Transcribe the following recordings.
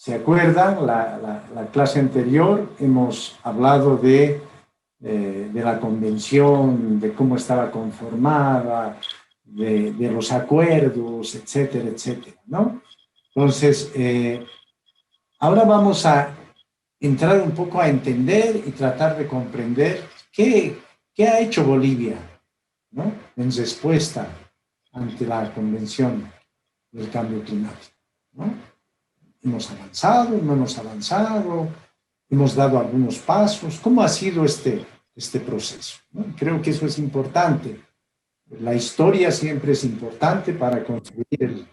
¿Se acuerdan? La clase anterior hemos hablado de la convención, de cómo estaba conformada, de los acuerdos, etcétera, etcétera, ¿no? Entonces, ahora vamos a entrar un poco a entender y tratar de comprender qué ha hecho Bolivia, ¿no? En respuesta ante la Convención del Cambio Climático, ¿no? ¿Hemos avanzado? ¿No hemos avanzado? ¿Hemos dado algunos pasos? ¿Cómo ha sido este proceso? ¿No? Creo que eso es importante. La historia siempre es importante para construir el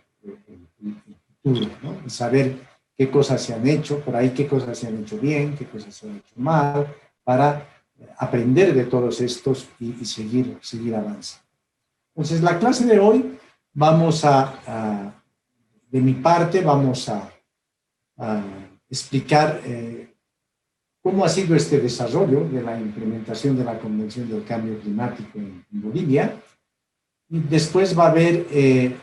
futuro, ¿no? Y saber qué cosas se han hecho, por ahí qué cosas se han hecho bien, qué cosas se han hecho mal, para aprender de todos estos y seguir avanzando. Entonces, la clase de hoy vamos de mi parte, vamos a explicar cómo ha sido este desarrollo de la implementación de la Convención del Cambio Climático en Bolivia. Y después va a haber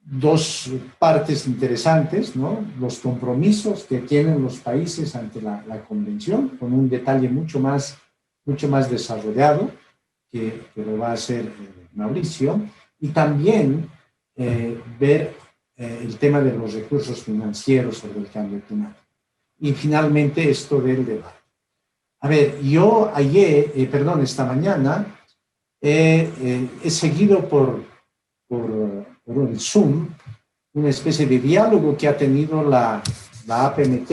dos partes interesantes, ¿no? Los compromisos que tienen los países ante la Convención, con un detalle mucho más desarrollado, que lo va a hacer Mauricio, y también ver el tema de los recursos financieros sobre el cambio climático. Y finalmente esto del debate. A ver, yo esta mañana he seguido por el Zoom una especie de diálogo que ha tenido la APMT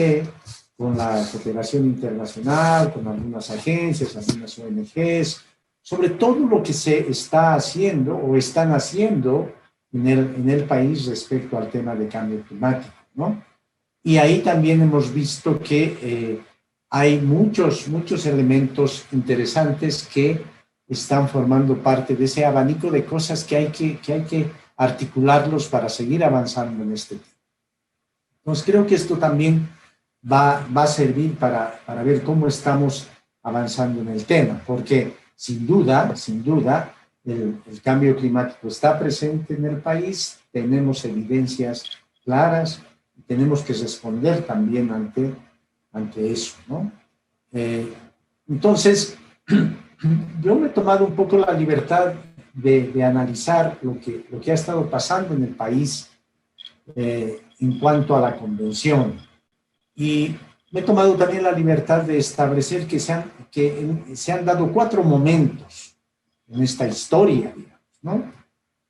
con la cooperación internacional, con algunas agencias, algunas ONGs, sobre todo lo que se está haciendo o están haciendo en el país respecto al tema de cambio climático, ¿no? Y ahí también hemos visto que hay muchos elementos interesantes que están formando parte de ese abanico de cosas que hay que articularlos para seguir avanzando en este tema. Entonces creo que esto también va a servir para ver cómo estamos avanzando en el tema, porque sin duda, el cambio climático está presente en el país, tenemos evidencias claras, tenemos que responder también ante eso, ¿no? Entonces, yo me he tomado un poco la libertad de analizar lo que ha estado pasando en el país en cuanto a la convención. Y me he tomado también la libertad de establecer que se han dado 4 momentos en esta historia, digamos, ¿no?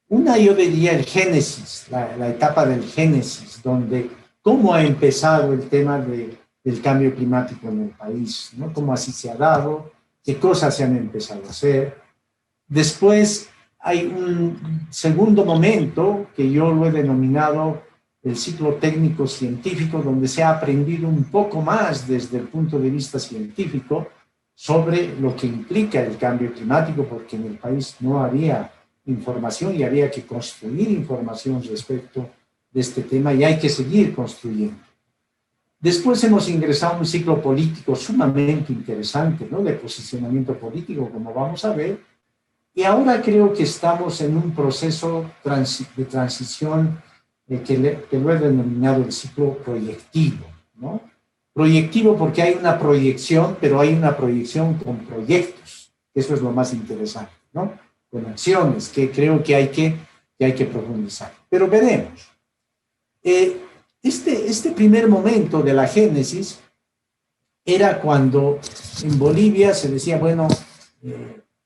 Una, yo diría, el génesis, la etapa del génesis, donde cómo ha empezado el tema del cambio climático en el país, ¿no? Cómo así se ha dado, qué cosas se han empezado a hacer. Después hay un segundo momento que yo lo he denominado el ciclo técnico científico, donde se ha aprendido un poco más desde el punto de vista científico sobre lo que implica el cambio climático, porque en el país no había información y había que construir información respecto de este tema y hay que seguir construyendo. Después hemos ingresado a un ciclo político sumamente interesante, ¿no? De posicionamiento político, como vamos a ver, y ahora creo que estamos en un proceso de transición que lo he denominado el ciclo proyectivo, ¿no? Proyectivo porque hay una proyección, pero hay una proyección con proyectos. Eso es lo más interesante, ¿no? Con acciones que creo que hay que profundizar. Pero veremos. Este primer momento de la génesis era cuando en Bolivia se decía, bueno,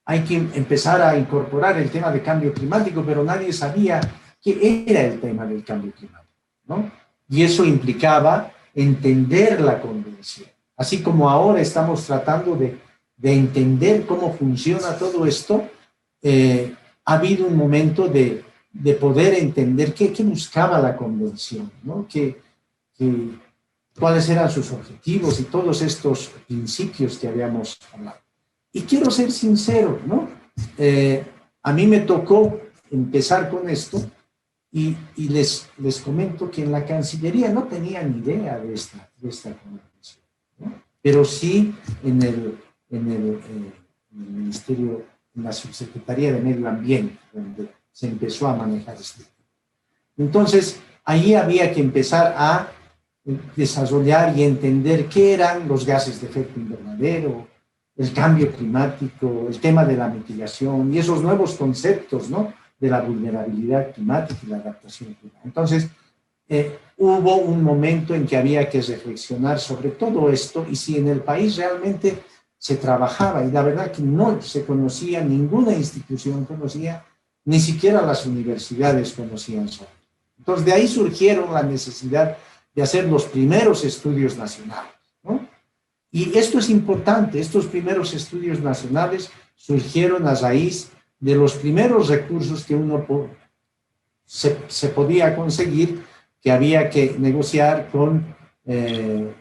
hay que empezar a incorporar el tema de cambio climático, pero nadie sabía qué era el tema del cambio climático, ¿no? Y eso implicaba entender la convención. Así como ahora estamos tratando de entender cómo funciona todo esto, ha habido un momento de poder entender qué buscaba la convención, ¿no? Cuáles eran sus objetivos y todos estos principios que habíamos hablado. Y quiero ser sincero, ¿no? A mí me tocó empezar con esto y les comento que en la Cancillería no tenían idea de esta convención, ¿no? Pero sí en el Ministerio, en la Subsecretaría de Medio Ambiente, donde se empezó a manejar este tema. Entonces, ahí había que empezar a desarrollar y entender qué eran los gases de efecto invernadero, el cambio climático, el tema de la mitigación y esos nuevos conceptos, ¿no?, de la vulnerabilidad climática y la adaptación climática. Entonces, hubo un momento en que había que reflexionar sobre todo esto y si en el país realmente se trabajaba, y la verdad que no se conocía, ninguna institución conocía, ni siquiera las universidades conocían sobre. Entonces, de ahí surgieron la necesidad de hacer los primeros estudios nacionales, ¿no? Y esto es importante, estos primeros estudios nacionales surgieron a raíz de los primeros recursos que uno se podía conseguir, que había que negociar con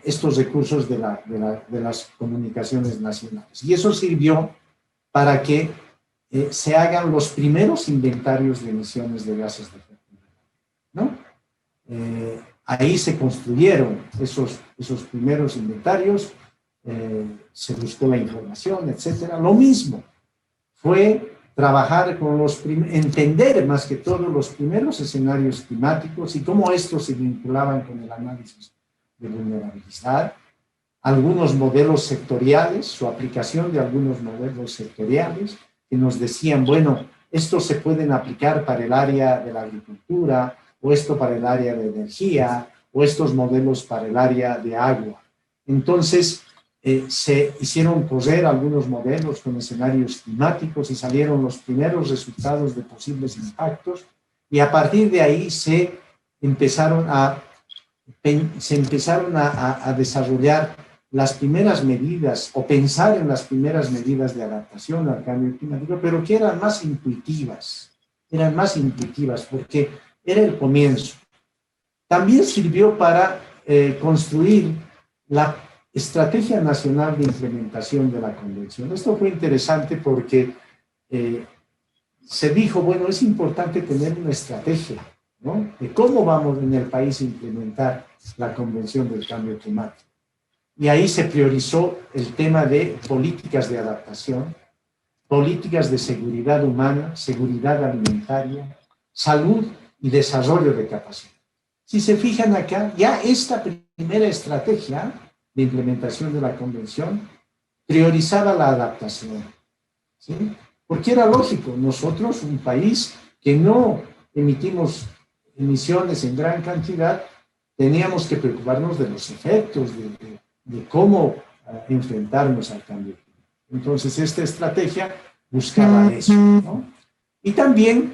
estos recursos de las comunicaciones nacionales. Y eso sirvió para que se hagan los primeros inventarios de emisiones de gases de efecto invernadero, ¿no? Ahí se construyeron esos primeros inventarios, se buscó la información, etcétera. Lo mismo fue trabajar con entender más que todo los primeros escenarios climáticos y cómo estos se vinculaban con el análisis de vulnerabilidad, algunos modelos sectoriales, su aplicación de algunos modelos sectoriales que nos decían, bueno, estos se pueden aplicar para el área de la agricultura, o esto para el área de energía, o estos modelos para el área de agua. Entonces, se hicieron correr algunos modelos con escenarios climáticos y salieron los primeros resultados de posibles impactos, y a partir de ahí se empezaron a desarrollar las primeras medidas o pensar en las primeras medidas de adaptación al cambio climático, pero que eran más intuitivas porque era el comienzo. También sirvió para construir la Estrategia Nacional de Implementación de la Convención. Esto fue interesante porque se dijo, bueno, es importante tener una estrategia, ¿no?, de cómo vamos en el país a implementar la Convención del Cambio Climático. Y ahí se priorizó el tema de políticas de adaptación, políticas de seguridad humana, seguridad alimentaria, salud y desarrollo de capacidad. Si se fijan acá, ya esta primera estrategia de implementación de la Convención priorizaba la adaptación, ¿sí? Porque era lógico, nosotros, un país que no emitimos emisiones en gran cantidad, teníamos que preocuparnos de los efectos, de cómo enfrentarnos al cambio climático. Entonces, esta estrategia buscaba eso, ¿no? Y también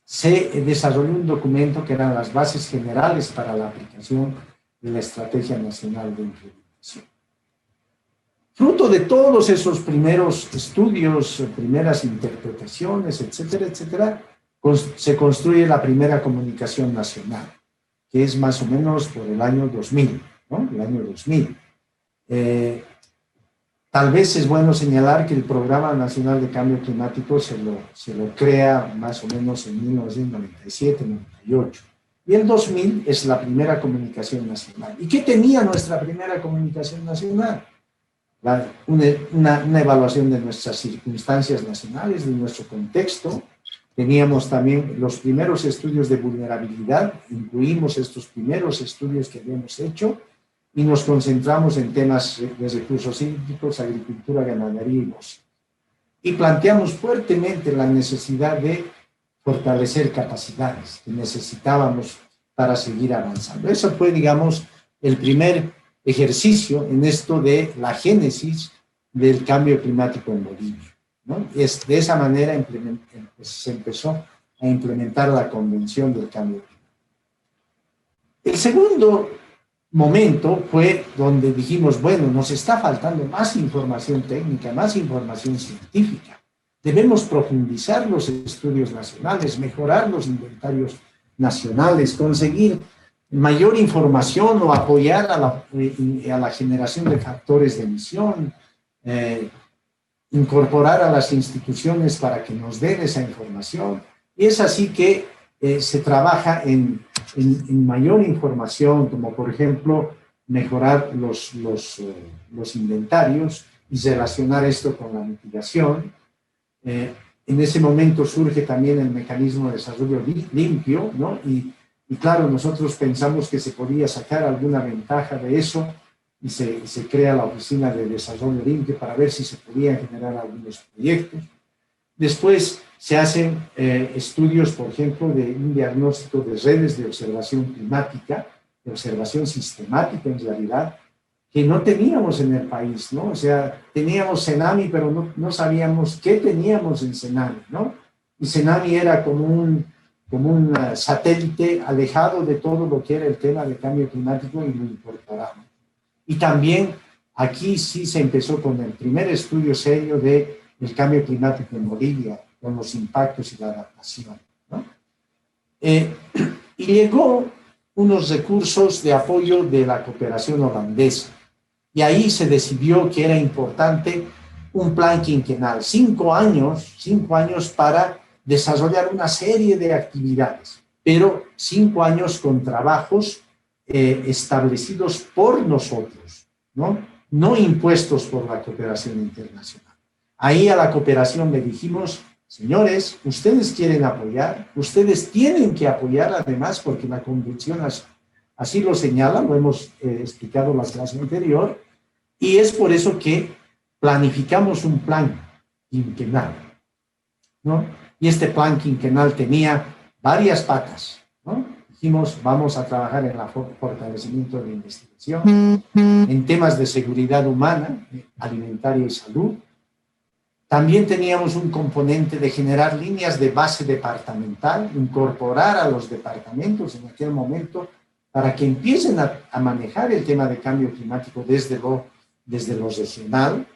se desarrolló un documento que eran las bases generales para la aplicación de la Estrategia Nacional de Implementación. Fruto de todos esos primeros estudios, primeras interpretaciones, etcétera, etcétera, se construye la primera comunicación nacional, que es más o menos por el año 2000, ¿no? El año 2000. Tal vez es bueno señalar que el Programa Nacional de Cambio Climático se lo crea más o menos en 1997-98. Y el 2000 es la primera comunicación nacional. ¿Y qué tenía nuestra primera comunicación nacional? Una evaluación de nuestras circunstancias nacionales, de nuestro contexto. Teníamos también los primeros estudios de vulnerabilidad, incluimos estos primeros estudios que habíamos hecho y nos concentramos en temas de recursos hídricos, agricultura, ganadería y bosque. Y planteamos fuertemente la necesidad de fortalecer capacidades que necesitábamos para seguir avanzando. Eso fue, digamos, el primer ejercicio en esto de la génesis del cambio climático en Bolivia, ¿no? Es de esa manera se empezó a implementar la Convención del Cambio Climático. El segundo momento fue donde dijimos, bueno, nos está faltando más información técnica, más información científica. Debemos profundizar los estudios nacionales, mejorar los inventarios nacionales, conseguir mayor información o apoyar a la generación de factores de emisión, incorporar a las instituciones para que nos den esa información. Y es así que se trabaja en mayor información, como por ejemplo mejorar los inventarios y relacionar esto con la mitigación. En ese momento surge también el mecanismo de desarrollo limpio, ¿no? Y Y claro, nosotros pensamos que se podía sacar alguna ventaja de eso y se crea la Oficina de Desarrollo del INCE para ver si se podían generar algunos proyectos. Después se hacen estudios, por ejemplo, de un diagnóstico de redes de observación climática, de observación sistemática en realidad, que no teníamos en el país, ¿no? O sea, teníamos Cenami, pero no sabíamos qué teníamos en Cenami, ¿no? Y Cenami era como un satélite alejado de todo lo que era el tema de cambio climático y lo incorporamos. Y también aquí sí se empezó con el primer estudio serio del cambio climático en Bolivia, con los impactos y la adaptación, ¿no? Y llegó unos recursos de apoyo de la cooperación holandesa. Y ahí se decidió que era importante un plan quinquenal, 5 años para desarrollar una serie de actividades, pero 5 años con trabajos establecidos por nosotros, ¿no? No impuestos por la cooperación internacional. Ahí a la cooperación le dijimos, señores, ustedes quieren apoyar, ustedes tienen que apoyar además porque la convención así lo señala, lo hemos explicado en la clase anterior, y es por eso que planificamos un plan quinquenal, ¿no? Y este plan quinquenal tenía varias patas, ¿no? Dijimos, vamos a trabajar en el fortalecimiento de la investigación, en temas de seguridad humana, alimentaria y salud. También teníamos un componente de generar líneas de base departamental, incorporar a los departamentos en aquel momento para que empiecen a manejar el tema de cambio climático desde lo regional.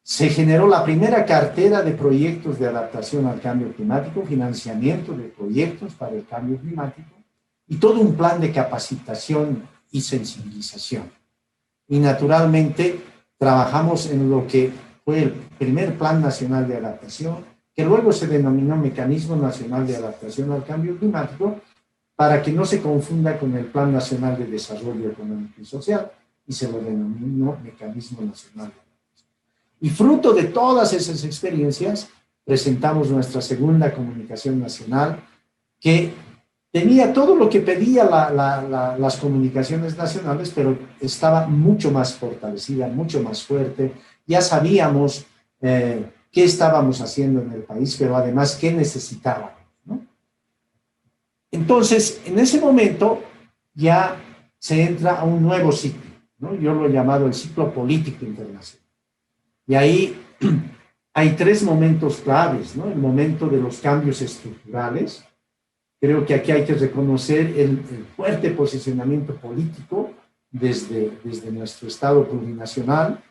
Se generó la primera cartera de proyectos de adaptación al cambio climático, financiamiento de proyectos para el cambio climático y todo un plan de capacitación y sensibilización. Y naturalmente trabajamos en lo que fue el primer Plan Nacional de Adaptación, que luego se denominó Mecanismo Nacional de Adaptación al Cambio Climático, para que no se confunda con el Plan Nacional de Desarrollo Económico y Social, y se lo denominó Mecanismo Nacional de Adaptación. Y fruto de todas esas experiencias, presentamos nuestra segunda comunicación nacional, que tenía todo lo que pedía las comunicaciones nacionales, pero estaba mucho más fortalecida, mucho más fuerte. Ya sabíamos qué estábamos haciendo en el país, pero además qué necesitábamos, ¿no? Entonces, en ese momento ya se entra a un nuevo ciclo, ¿no? Yo lo he llamado el ciclo político internacional. Y ahí hay 3 momentos claves, ¿no? El momento de los cambios estructurales. Creo que aquí hay que reconocer el fuerte posicionamiento político desde nuestro Estado plurinacional,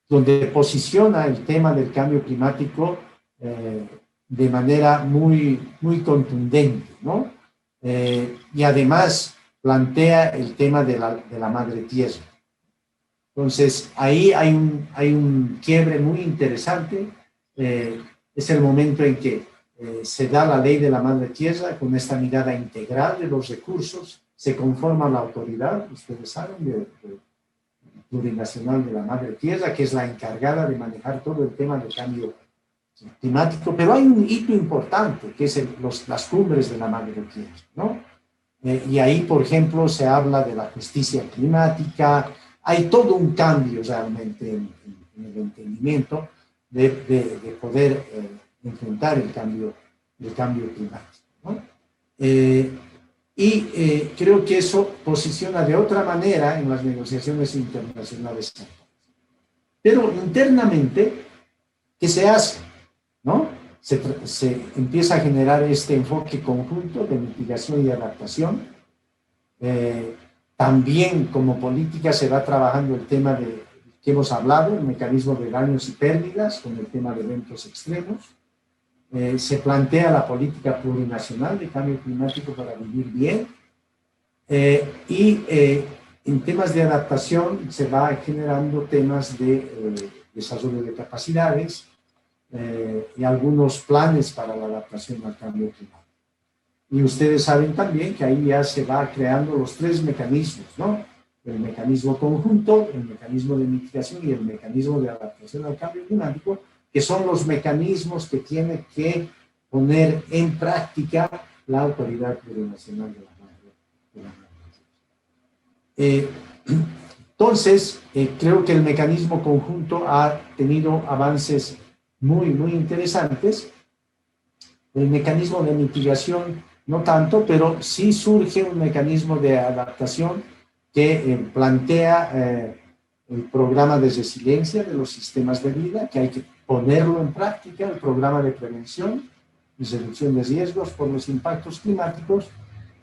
donde posiciona el tema del cambio climático de manera muy contundente, ¿no? Y además plantea el tema de la madre tierra. Entonces, ahí hay un quiebre muy interesante. Es el momento en que se da la ley de la madre tierra con esta mirada integral de los recursos, se conforma la autoridad, ustedes saben, plurinacional de la madre tierra, que es la encargada de manejar todo el tema del cambio climático, pero hay un hito importante, que es las cumbres de la madre tierra, ¿no? Y ahí, por ejemplo, se habla de la justicia climática, hay todo un cambio realmente en el entendimiento de poder enfrentar el cambio climático, ¿no? Creo que eso posiciona de otra manera en las negociaciones internacionales. Pero internamente, ¿qué se hace? ¿No? Se empieza a generar este enfoque conjunto de mitigación y adaptación. También como política se va trabajando el tema de que hemos hablado, el mecanismo de daños y pérdidas con el tema de eventos extremos. Se plantea la política plurinacional de cambio climático para vivir bien. En temas de adaptación se va generando temas de desarrollo de capacidades y algunos planes para la adaptación al cambio climático. Y ustedes saben también que ahí ya se va creando los 3 mecanismos, ¿no? El mecanismo conjunto, el mecanismo de mitigación y el mecanismo de adaptación al cambio climático, que son los mecanismos que tiene que poner en práctica la Autoridad Plurinacional de la Entonces, creo que el mecanismo conjunto ha tenido avances muy interesantes. El mecanismo de mitigación no tanto, pero sí surge un mecanismo de adaptación que plantea el programa de resiliencia de los sistemas de vida, que hay que ponerlo en práctica, el programa de prevención y reducción de riesgos por los impactos climáticos,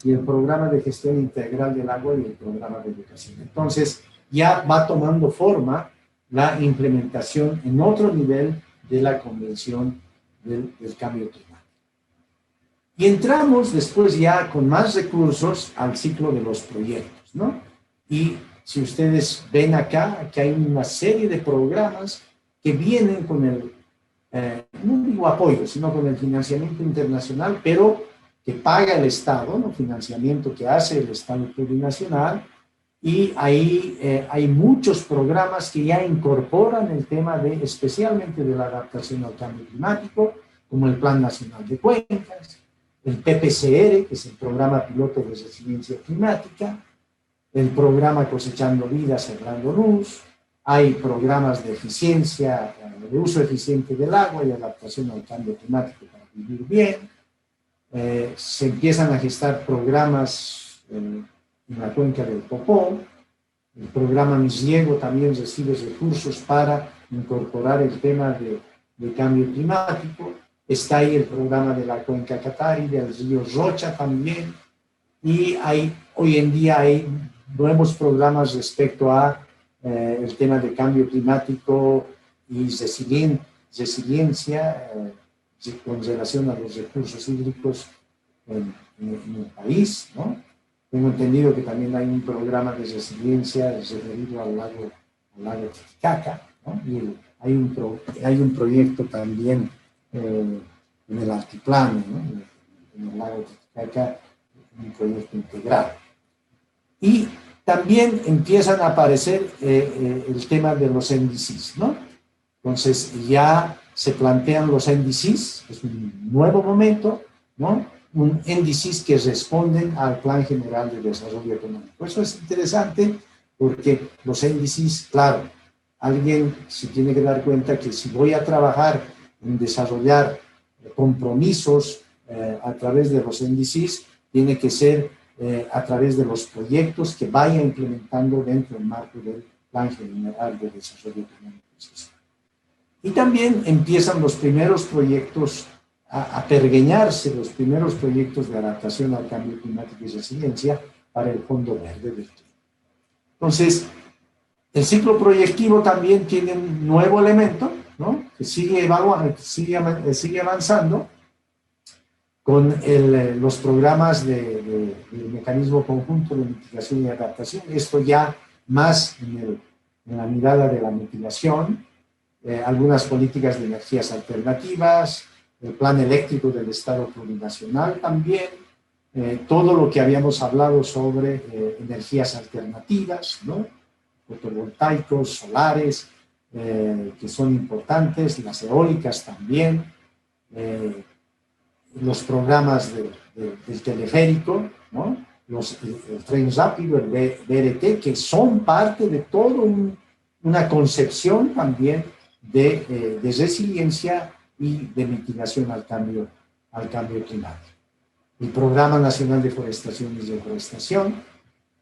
y el programa de gestión integral del agua y el programa de educación. Entonces, ya va tomando forma la implementación en otro nivel de la Convención del Cambio Climático. Y entramos después ya con más recursos al ciclo de los proyectos, ¿no? Y si ustedes ven acá, que hay una serie de programas que vienen con el, no digo apoyo, sino con el financiamiento internacional, pero que paga el Estado, ¿no? Financiamiento que hace el Estado plurinacional, y ahí hay muchos programas que ya incorporan el tema de, especialmente de la adaptación al cambio climático, como el Plan Nacional de Cuencas, el PPCR, que es el Programa Piloto de Resiliencia Climática, el programa Cosechando Vida, Sembrando Luz, hay programas de eficiencia, de uso eficiente del agua y adaptación al cambio climático para vivir bien. Se empiezan a gestar programas en la cuenca del Popó. El programa Mis Riego también recibe recursos para incorporar el tema de cambio climático. Está ahí el programa de la cuenca Catari, del río Rocha también. Y hoy en día hay nuevos programas respecto a el tema de cambio climático y resiliencia con relación a los recursos hídricos en el país, ¿no? Tengo entendido que también hay un programa de resiliencia referido al lago Titicaca, ¿no? Y hay un proyecto también en el altiplano, ¿no? En el lago Titicaca, un proyecto integrado. Y también empiezan a aparecer el tema de los NDCs, ¿no? Entonces ya se plantean los NDCs, es un nuevo momento, ¿no? Un NDCs que responden al Plan General de Desarrollo Económico. Eso es interesante porque los NDCs, claro, alguien se tiene que dar cuenta que si voy a trabajar en desarrollar compromisos a través de los NDCs, tiene que ser a través de los proyectos que vaya implementando dentro del marco del Plan General de Desarrollo Económico y Social. Y también empiezan los primeros proyectos a pergeñarse, los primeros proyectos de adaptación al cambio climático y resiliencia para el Fondo Verde del Clima. Entonces, el ciclo proyectivo también tiene un nuevo elemento, ¿no? Que sigue avanzando con los programas del mecanismo conjunto de mitigación y adaptación. Esto ya más en la mirada de la mitigación, algunas políticas de energías alternativas, el plan eléctrico del Estado plurinacional también, todo lo que habíamos hablado sobre energías alternativas, ¿no? Fotovoltaicos, solares, que son importantes, las eólicas también, los programas del teleférico, ¿no? El tren rápido, el BRT, que son parte de toda una concepción también de resiliencia y de mitigación al cambio climático. El Programa Nacional de Forestación y Reforestación,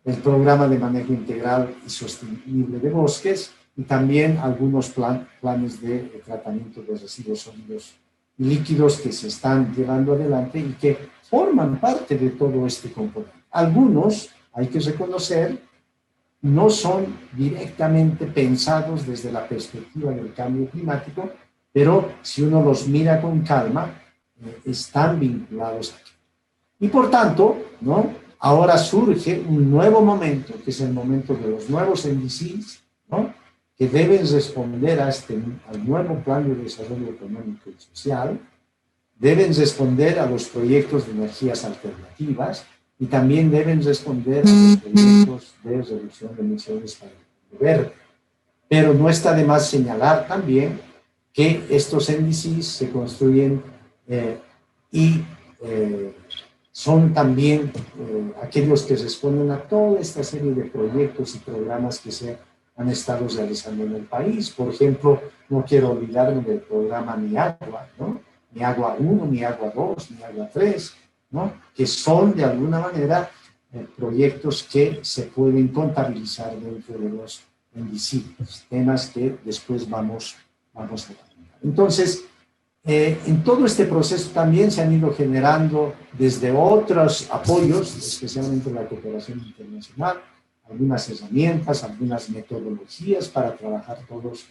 el Programa de Manejo Integral y Sostenible de Bosques, y también algunos planes de tratamiento de residuos sólidos y líquidos que se están llevando adelante y que forman parte de todo este componente. Algunos, hay que reconocer, no son directamente pensados desde la perspectiva del cambio climático, pero si uno los mira con calma, están vinculados aquí. Y por tanto, ¿no? Ahora surge un nuevo momento, que es el momento de los nuevos NDCs, ¿no? Que deben responder al nuevo Plan de Desarrollo Económico y Social, deben responder a los proyectos de energías alternativas y también deben responder a los proyectos de reducción de emisiones para el mundo verde. Pero no está de más señalar también que estos NDCs se construyen y son también aquellos que responden a toda esta serie de proyectos y programas que se han estado realizando en el país. Por ejemplo, no quiero olvidarme del programa Mi Agua, ¿no? Mi Agua 1, Mi Agua 2, Mi Agua 3, ¿no? Que son de alguna manera proyectos que se pueden contabilizar dentro de los invisibles, temas que después vamos a tratar. Entonces, en todo este proceso también se han ido generando desde otros apoyos, especialmente la cooperación internacional, algunas herramientas, algunas metodologías para trabajar todos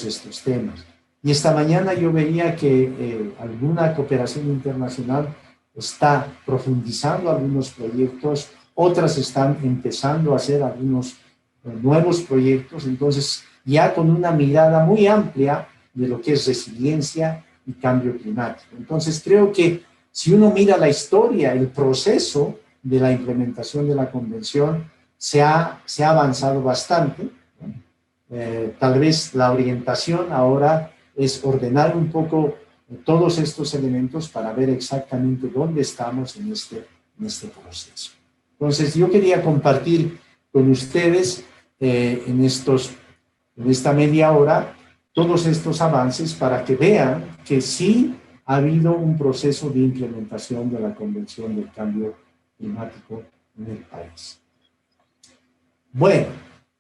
estos temas. Y esta mañana yo veía que alguna cooperación internacional está profundizando algunos proyectos, otras están empezando a hacer algunos nuevos proyectos, entonces ya con una mirada muy amplia de lo que es resiliencia y cambio climático. Entonces creo que si uno mira la historia, el proceso de la implementación de la convención se ha avanzado bastante. Tal vez la orientación ahora es ordenar un poco todos estos elementos para ver exactamente dónde estamos en este proceso. Entonces, yo quería compartir con ustedes en esta media hora todos estos avances para que vean que sí ha habido un proceso de implementación de la Convención del Cambio Climático en el país. Bueno,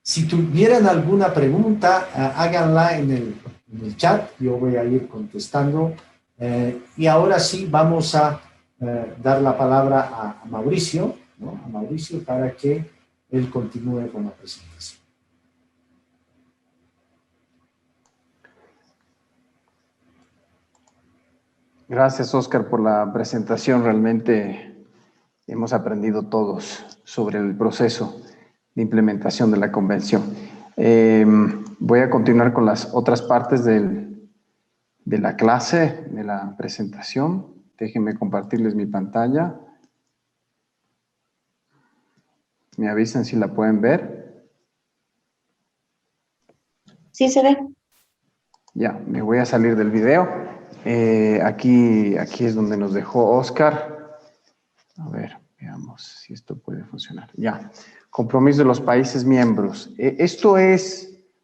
si tuvieran alguna pregunta, háganla en el chat, yo voy a ir contestando. Y ahora sí vamos a dar la palabra a Mauricio, ¿no? A Mauricio para que él continúe con la presentación. Gracias, Oscar, por la presentación. Realmente hemos aprendido todos sobre el proceso de implementación de la convención. Voy a continuar con las otras partes de la clase, de la presentación. Déjenme compartirles mi pantalla. ¿Me avisan si la pueden ver? Sí, se ve. Ya, me voy a salir del video. Aquí es donde nos dejó Oscar. A ver, veamos si esto puede funcionar. Ya, compromiso de los países miembros.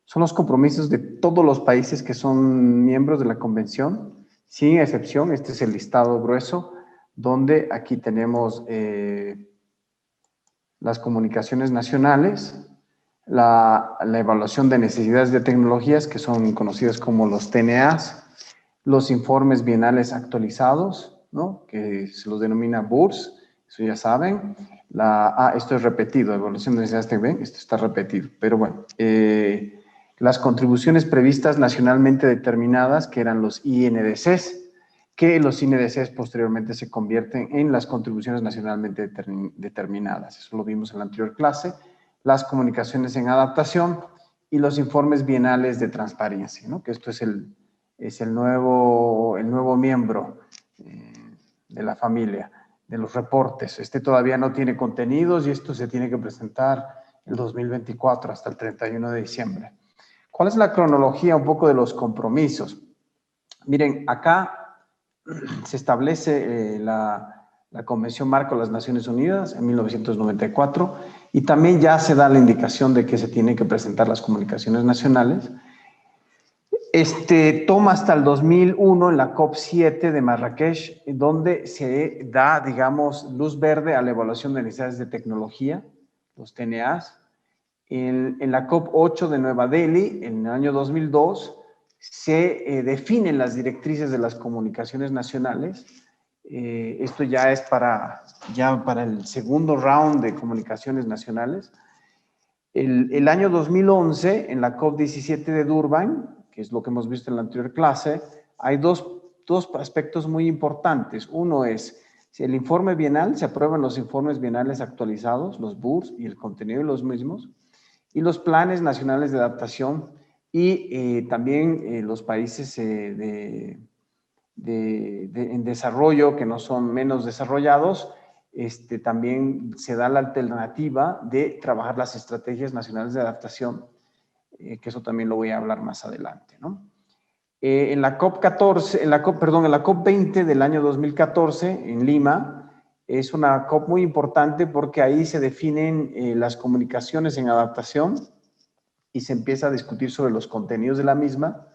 Son los compromisos de todos los países que son miembros de la convención, sin excepción. Este es el listado grueso, donde aquí tenemos las comunicaciones nacionales, la evaluación de necesidades de tecnologías, que son conocidas como los TNAs, los informes bienales actualizados, ¿no? Que se los denomina BURS, eso ya saben. Esto es repetido, evaluación de necesidades tecnológicas, esto está repetido, pero bueno. Las contribuciones previstas nacionalmente determinadas, que eran los INDCs, que los INDCs posteriormente se convierten en las contribuciones nacionalmente determinadas. Eso lo vimos en la anterior clase. Las comunicaciones en adaptación y los informes bienales de transparencia, ¿no? Que esto es el nuevo miembro de la familia, de los reportes. Este todavía no tiene contenidos y esto se tiene que presentar el 2024 hasta el 31 de diciembre. ¿Cuál es la cronología un poco de los compromisos? Miren, acá se establece la Convención Marco de las Naciones Unidas en 1994 y también ya se da la indicación de que se tienen que presentar las comunicaciones nacionales. Toma hasta el 2001 en la COP7 de Marrakech, donde se da, digamos, luz verde a la evaluación de necesidades de tecnología, los TNAs. En la COP8 de Nueva Delhi, en el año 2002, se definen las directrices de las comunicaciones nacionales. Esto ya es para el segundo round de comunicaciones nacionales. El año 2011, en la COP17 de Durban, que es lo que hemos visto en la anterior clase, hay dos aspectos muy importantes. Uno es, si el informe bienal, se aprueban los informes bienales actualizados, los BURS y el contenido de los mismos, y los planes nacionales de adaptación y también los países en desarrollo, que no son menos desarrollados, también se da la alternativa de trabajar las estrategias nacionales de adaptación, que eso también lo voy a hablar más adelante, ¿no? En la COP20 del año 2014, en Lima, Es una COP muy importante porque ahí se definen las comunicaciones en adaptación y se empieza a discutir sobre los contenidos de la misma.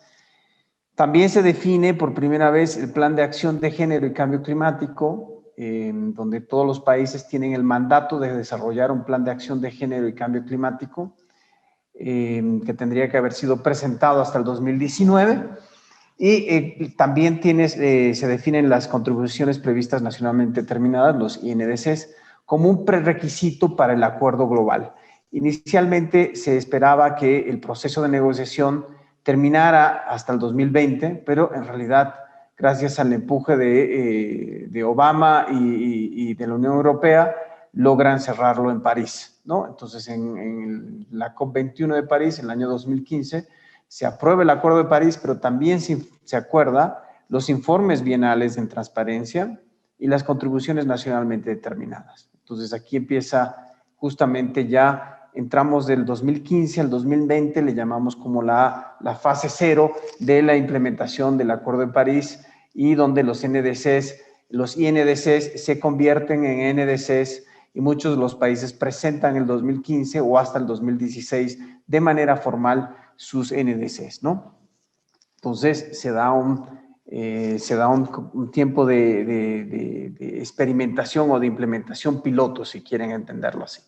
También se define por primera vez el Plan de Acción de Género y Cambio Climático, donde todos los países tienen el mandato de desarrollar un plan de acción de género y cambio climático, que tendría que haber sido presentado hasta el 2019. Y también se definen las contribuciones previstas nacionalmente determinadas, los INDCs, como un prerequisito para el acuerdo global. Inicialmente se esperaba que el proceso de negociación terminara hasta el 2020, pero en realidad, gracias al empuje de Obama y de la Unión Europea, logran cerrarlo en París, ¿no? Entonces, en la COP21 de París, en el año 2015, se aprueba el Acuerdo de París, pero también se acuerda los informes bienales en transparencia y las contribuciones nacionalmente determinadas. Entonces, aquí empieza justamente ya, entramos del 2015 al 2020, le llamamos como la fase cero de la implementación del Acuerdo de París, y donde los INDCs se convierten en NDCs, y muchos de los países presentan el 2015 o hasta el 2016 de manera formal sus NDCs, ¿no? Entonces se da un tiempo de experimentación o de implementación piloto, si quieren entenderlo así.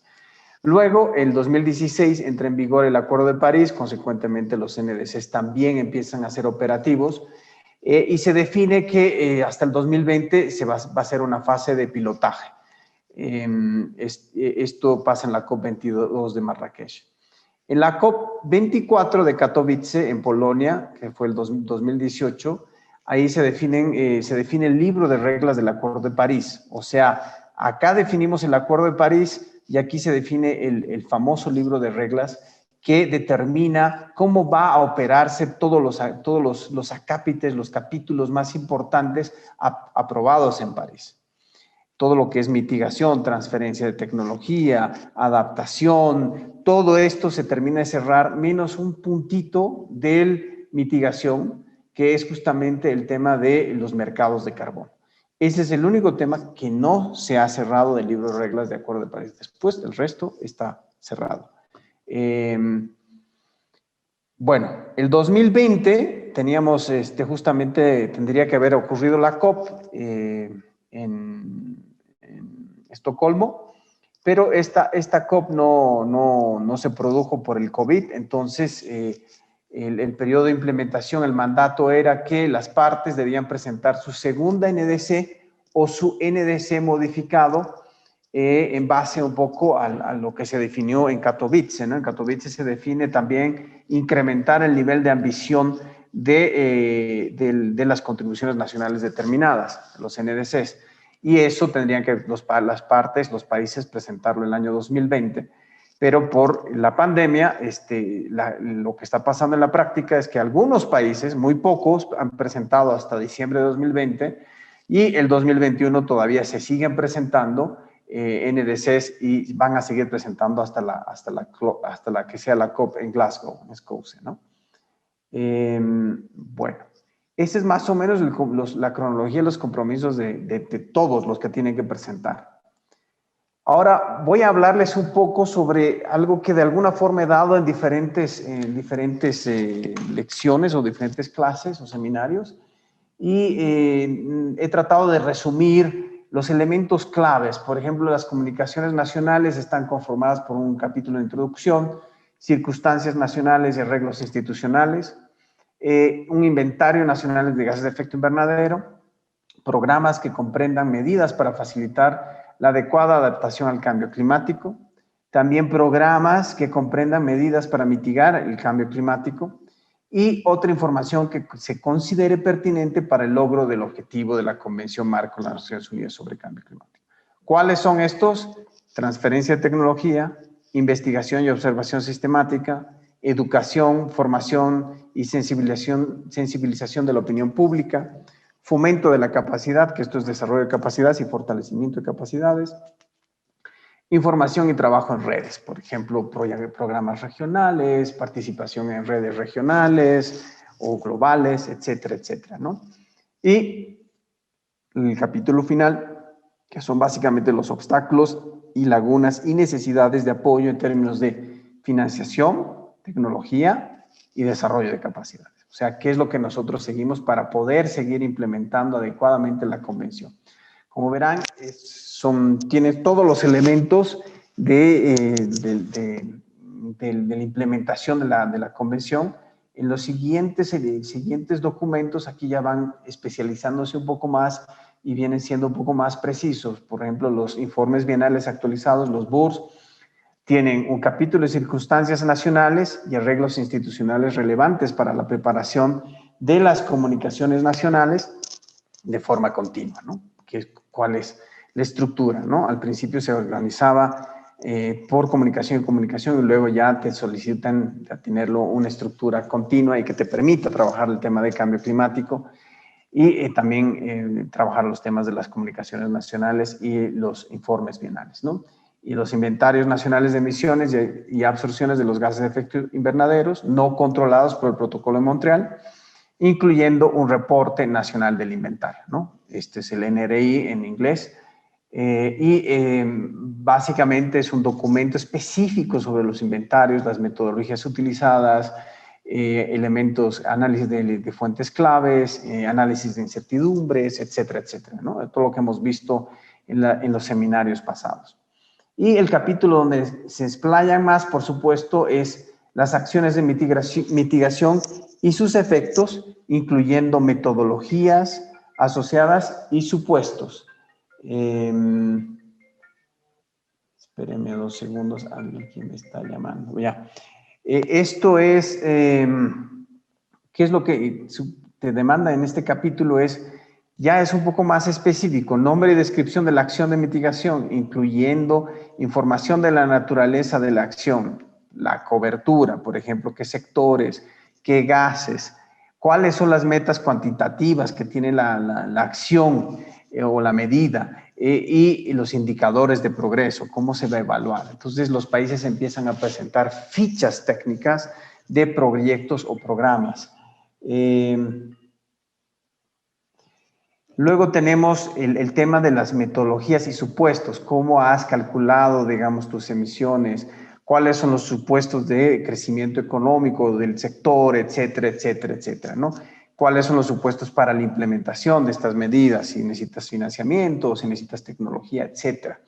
Luego, el 2016 entra en vigor el Acuerdo de París, consecuentemente los NDCs también empiezan a ser operativos, y se define que hasta el 2020 va a ser una fase de pilotaje. Esto pasa en la COP22 de Marrakech. En la COP24 de Katowice, en Polonia, que fue el 2018, ahí se define el libro de reglas del Acuerdo de París. O sea, acá definimos el Acuerdo de París y aquí se define el famoso libro de reglas que determina cómo va a operarse todos los acápites, los capítulos más importantes aprobados en París. Todo lo que es mitigación, transferencia de tecnología, adaptación, todo esto se termina de cerrar, menos un puntito de mitigación, que es justamente el tema de los mercados de carbón. Ese es el único tema que no se ha cerrado del libro de reglas de Acuerdo de París. Después, el resto está cerrado. Bueno, el 2020 teníamos, justamente tendría que haber ocurrido la COP en Estocolmo, pero esta COP no se produjo por el COVID. Entonces el periodo de implementación, el mandato era que las partes debían presentar su segunda NDC o su NDC modificado en base un poco a lo que se definió en Katowice, ¿no? En Katowice se define también incrementar el nivel de ambición de las contribuciones nacionales determinadas, los NDCs. Y eso tendrían que las partes, los países, presentarlo el año 2020. Pero por la pandemia, lo que está pasando en la práctica es que algunos países, muy pocos, han presentado hasta diciembre de 2020 y el 2021 todavía se siguen presentando NDCs y van a seguir presentando hasta la que sea la COP en Glasgow, en Escocia, ¿no? Bueno, esa es más o menos la cronología de los compromisos de todos los que tienen que presentar. Ahora voy a hablarles un poco sobre algo que de alguna forma he dado en diferentes lecciones o diferentes clases o seminarios, y he tratado de resumir los elementos claves. Por ejemplo, las comunicaciones nacionales están conformadas por un capítulo de introducción, circunstancias nacionales y arreglos institucionales, un inventario nacional de gases de efecto invernadero, programas que comprendan medidas para facilitar la adecuada adaptación al cambio climático, también programas que comprendan medidas para mitigar el cambio climático, y otra información que se considere pertinente para el logro del objetivo de la Convención Marco de las Naciones Unidas sobre Cambio Climático. ¿Cuáles son estos? Transferencia de tecnología, investigación y observación sistemática, educación, formación y sensibilización de la opinión pública, fomento de la capacidad, que esto es desarrollo de capacidades y fortalecimiento de capacidades, información y trabajo en redes, por ejemplo, programas regionales, participación en redes regionales o globales, etcétera, etcétera, ¿no? Y el capítulo final que son básicamente los obstáculos y lagunas y necesidades de apoyo en términos de financiación, tecnología y desarrollo de capacidades. O sea, ¿qué es lo que nosotros seguimos para poder seguir implementando adecuadamente la convención? Como verán, tiene todos los elementos de la implementación de la convención. En los siguientes documentos, aquí ya van especializándose un poco más y vienen siendo un poco más precisos. Por ejemplo, los informes bienales actualizados, los BURS, tienen un capítulo de circunstancias nacionales y arreglos institucionales relevantes para la preparación de las comunicaciones nacionales de forma continua, ¿no? ¿Cuál es la estructura, ¿no? Al principio se organizaba por comunicación y comunicación y luego ya te solicitan tenerlo una estructura continua y que te permita trabajar el tema de cambio climático y también trabajar los temas de las comunicaciones nacionales y los informes bienales, ¿no? Y los inventarios nacionales de emisiones y absorciones de los gases de efecto invernaderos no controlados por el Protocolo de Montreal, incluyendo un reporte nacional del inventario, ¿no? Este es el NRI en inglés. Básicamente es un documento específico sobre los inventarios, las metodologías utilizadas, elementos, análisis de fuentes claves, análisis de incertidumbres, etcétera, etcétera, ¿no? Todo lo que hemos visto en los seminarios pasados. Y el capítulo donde se explayan más, por supuesto, es las acciones de mitigación y sus efectos, incluyendo metodologías asociadas y supuestos. Espérenme 2 segundos, alguien que me está llamando. Ya. Esto es, ¿qué es lo que te demanda en este capítulo? Ya es un poco más específico, nombre y descripción de la acción de mitigación, incluyendo información de la naturaleza de la acción, la cobertura, por ejemplo, qué sectores, qué gases, cuáles son las metas cuantitativas que tiene la acción o la medida y los indicadores de progreso, cómo se va a evaluar. Entonces los países empiezan a presentar fichas técnicas de proyectos o programas. Luego tenemos el tema de las metodologías y supuestos, cómo has calculado, digamos, tus emisiones, cuáles son los supuestos de crecimiento económico del sector, etcétera, etcétera, etcétera, ¿no? Cuáles son los supuestos para la implementación de estas medidas, si necesitas financiamiento, si necesitas tecnología, etcétera.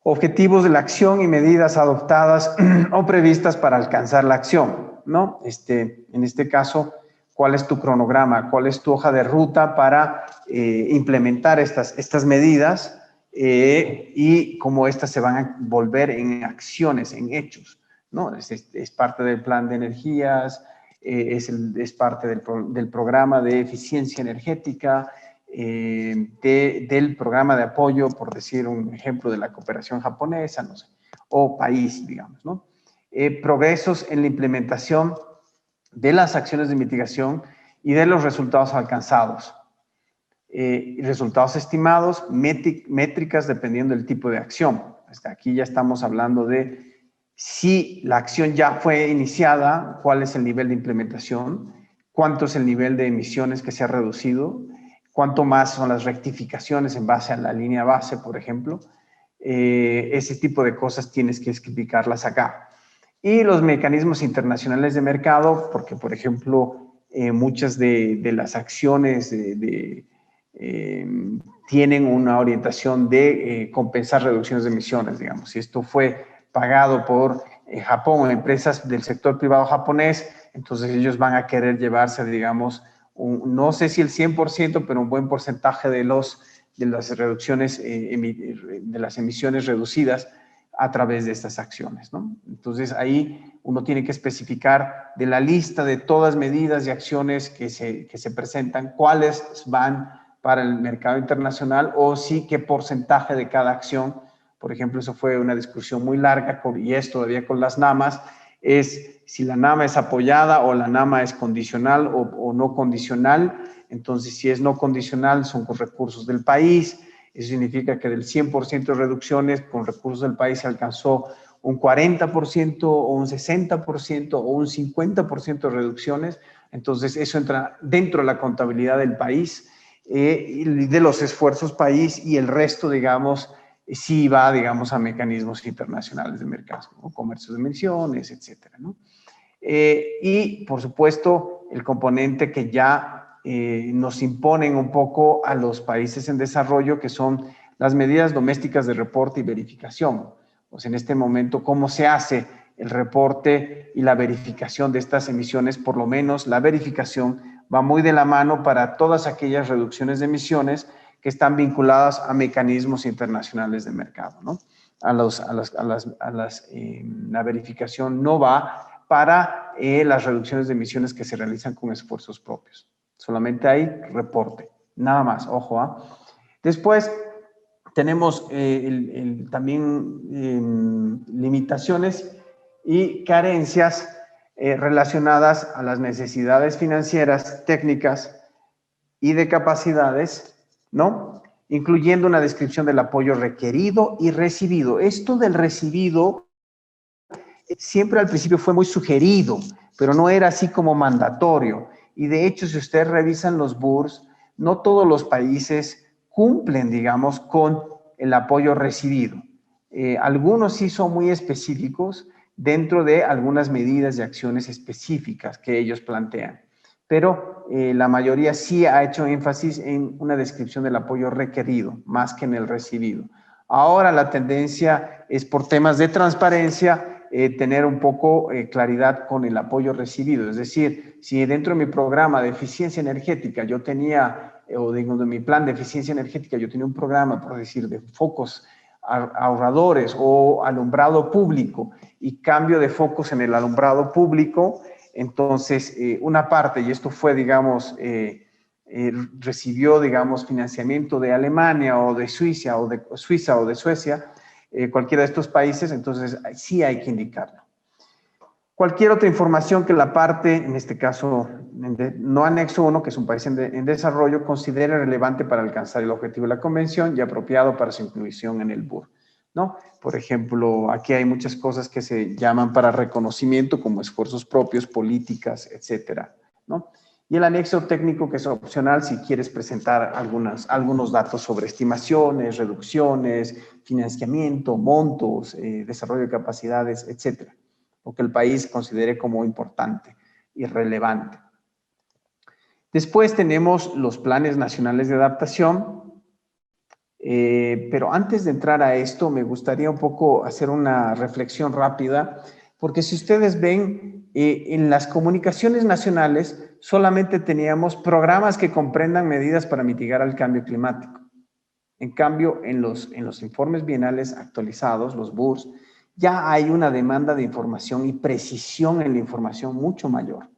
Objetivos de la acción y medidas adoptadas o previstas para alcanzar la acción, ¿no? En este caso, ¿cuál es tu cronograma? ¿Cuál es tu hoja de ruta para implementar estas medidas y cómo estas se van a volver en acciones, en hechos, ¿no? Es parte del plan de energías, es parte del programa de eficiencia energética, del programa de apoyo, por decir un ejemplo, de la cooperación japonesa, no sé, o país, digamos, ¿no? Progresos en la implementación de las acciones de mitigación y de los resultados alcanzados. Resultados estimados, métricas dependiendo del tipo de acción. Hasta aquí ya estamos hablando de si la acción ya fue iniciada, cuál es el nivel de implementación, cuánto es el nivel de emisiones que se ha reducido, cuánto más son las rectificaciones en base a la línea base, por ejemplo. Ese tipo de cosas tienes que explicarlas acá. Y los mecanismos internacionales de mercado, porque, por ejemplo, muchas de las acciones tienen una orientación de compensar reducciones de emisiones, digamos. Si esto fue pagado por Japón o empresas del sector privado japonés, entonces ellos van a querer llevarse, digamos, no sé si el 100%, pero un buen porcentaje de las reducciones, de las emisiones reducidas a través de estas acciones, ¿no? Entonces ahí uno tiene que especificar de la lista de todas medidas y acciones que se presentan, cuáles van para el mercado internacional o sí qué porcentaje de cada acción. Por ejemplo, eso fue una discusión muy larga y es todavía con las NAMAs, es si la NAMA es apoyada o la NAMA es condicional o no condicional. Entonces, si es no condicional, son con recursos del país. Eso significa que del 100% de reducciones con recursos del país se alcanzó un 40% o un 60% o un 50% de reducciones. Entonces, eso entra dentro de la contabilidad del país y de los esfuerzos país, y el resto, digamos, sí va, digamos, a mecanismos internacionales de mercado, ¿no? Comercio de emisiones, etcétera, ¿no? Y, por supuesto, el componente que ya nos imponen un poco a los países en desarrollo, que son las medidas domésticas de reporte y verificación. Pues en este momento, ¿cómo se hace el reporte y la verificación de estas emisiones? Por lo menos la verificación va muy de la mano para todas aquellas reducciones de emisiones que están vinculadas a mecanismos internacionales de mercado, ¿no? La verificación no va para las reducciones de emisiones que se realizan con esfuerzos propios. Solamente hay reporte, nada más, ojo, ¿ah? Después tenemos también limitaciones y carencias relacionadas a las necesidades financieras, técnicas y de capacidades, ¿no? Incluyendo una descripción del apoyo requerido y recibido. Esto del recibido siempre al principio fue muy sugerido, pero no era así como mandatorio. Y de hecho, si ustedes revisan los BURS, no todos los países cumplen, digamos, con el apoyo recibido. Algunos sí son muy específicos dentro de algunas medidas y acciones específicas que ellos plantean. Pero la mayoría sí ha hecho énfasis en una descripción del apoyo requerido, más que en el recibido. Ahora la tendencia es por temas de transparencia, tener un poco claridad con el apoyo recibido. Es decir, si dentro de mi programa de eficiencia energética yo tenía, o dentro de mi plan de eficiencia energética yo tenía un programa, por decir, de focos ahorradores o alumbrado público, y cambio de focos en el alumbrado público, entonces una parte, y esto fue, digamos, recibió, digamos, financiamiento de Alemania o de Suiza o de Suecia, cualquiera de estos países, entonces sí hay que indicarlo. Cualquier otra información que la parte, en este caso, no anexo 1, que es un país en desarrollo, considere relevante para alcanzar el objetivo de la convención y apropiado para su inclusión en el BUR, ¿no? Por ejemplo, aquí hay muchas cosas que se llaman para reconocimiento, como esfuerzos propios, políticas, etcétera, ¿no? Y el anexo técnico, que es opcional si quieres presentar algunos datos sobre estimaciones, reducciones, financiamiento, montos, desarrollo de capacidades, etcétera, lo que el país considere como importante y relevante. Después tenemos los planes nacionales de adaptación, pero antes de entrar a esto me gustaría un poco hacer una reflexión rápida, porque si ustedes ven, en las comunicaciones nacionales solamente teníamos programas que comprendan medidas para mitigar el cambio climático. En cambio, en los informes bienales actualizados, los BURS, ya hay una demanda de información y precisión en la información mucho mayor.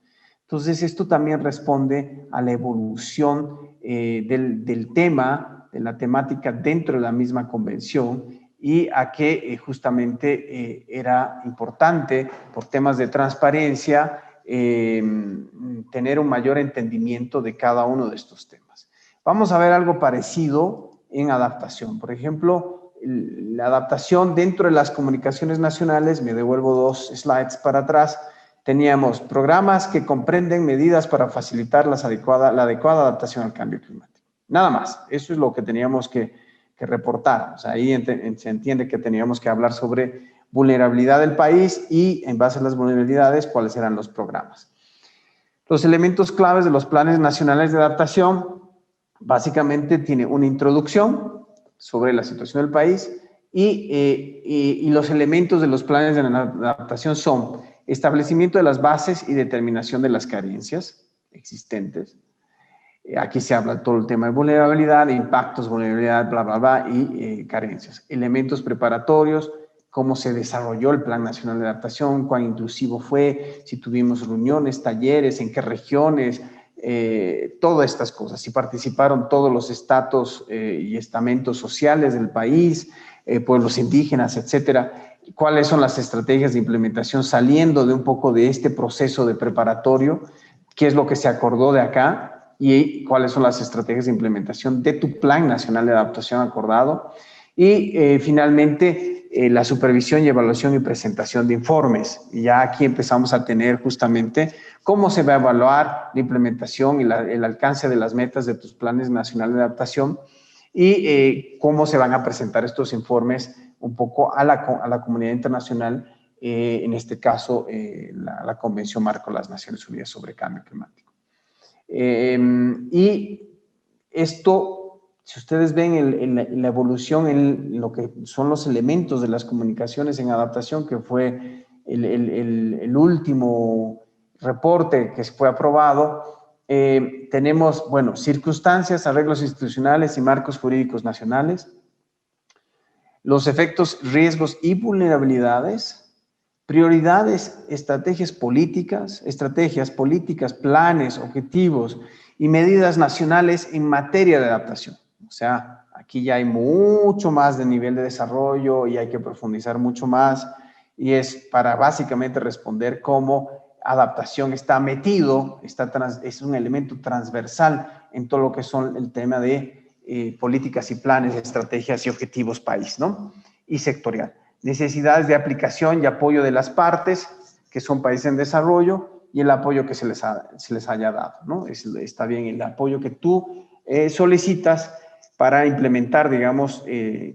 Entonces, esto también responde a la evolución del tema, de la temática dentro de la misma convención, y a que justamente era importante, por temas de transparencia, tener un mayor entendimiento de cada uno de estos temas. Vamos a ver algo parecido en adaptación. Por ejemplo, la adaptación dentro de las comunicaciones nacionales, me devuelvo 2 slides para atrás, teníamos programas que comprenden medidas para facilitar la adecuada adaptación al cambio climático. Nada más, eso es lo que teníamos que reportar. O sea, ahí se entiende que teníamos que hablar sobre vulnerabilidad del país y, en base a las vulnerabilidades, cuáles eran los programas. Los elementos claves de los planes nacionales de adaptación, básicamente tiene una introducción sobre la situación del país y los elementos de los planes de adaptación son establecimiento de las bases y determinación de las carencias existentes. Aquí se habla todo el tema de vulnerabilidad, de impactos, vulnerabilidad, bla, bla, bla, y carencias. Elementos preparatorios, cómo se desarrolló el Plan Nacional de Adaptación, cuán inclusivo fue, si tuvimos reuniones, talleres, en qué regiones, todas estas cosas, si participaron todos los estratos y estamentos sociales del país, pueblos indígenas, etcétera, cuáles son las estrategias de implementación saliendo de un poco de este proceso de preparatorio, qué es lo que se acordó de acá y cuáles son las estrategias de implementación de tu Plan Nacional de Adaptación acordado. Y finalmente, la supervisión y evaluación y presentación de informes. Y ya aquí empezamos a tener justamente cómo se va a evaluar la implementación y el alcance de las metas de tus planes nacionales de adaptación y cómo se van a presentar estos informes un poco a la comunidad internacional, en este caso la Convención Marco de las Naciones Unidas sobre Cambio Climático. Y esto, si ustedes ven en la evolución, en lo que son los elementos de las comunicaciones en adaptación, que fue el último reporte que fue aprobado, tenemos, bueno, circunstancias, arreglos institucionales y marcos jurídicos nacionales, los efectos, riesgos y vulnerabilidades, prioridades, estrategias políticas, planes, objetivos y medidas nacionales en materia de adaptación. O sea, aquí ya hay mucho más de nivel de desarrollo y hay que profundizar mucho más, y es para básicamente responder cómo adaptación está metido, es un elemento transversal en todo lo que son el tema de políticas y planes, estrategias y objetivos país, ¿no? Y sectorial. Necesidades de aplicación y apoyo de las partes, que son países en desarrollo, y el apoyo que se les haya dado, ¿no? Está bien el apoyo que tú solicitas para implementar, digamos,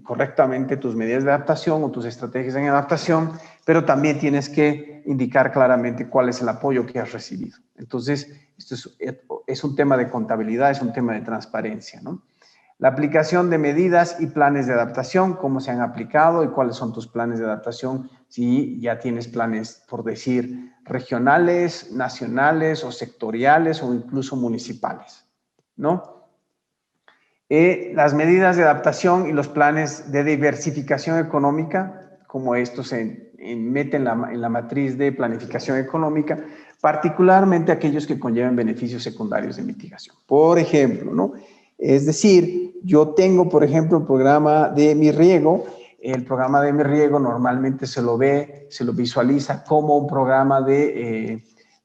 correctamente tus medidas de adaptación o tus estrategias en adaptación, pero también tienes que indicar claramente cuál es el apoyo que has recibido. Entonces, esto es un tema de contabilidad, es un tema de transparencia, ¿no? La aplicación de medidas y planes de adaptación, cómo se han aplicado y cuáles son tus planes de adaptación, si ya tienes planes, por decir, regionales, nacionales o sectoriales o incluso municipales, ¿no? Las medidas de adaptación y los planes de diversificación económica, como estos se meten en la matriz de planificación económica, particularmente aquellos que conllevan beneficios secundarios de mitigación. Por ejemplo, ¿no? Es decir, yo tengo, por ejemplo, el programa de mi riego. El programa de mi riego normalmente se lo visualiza como un programa de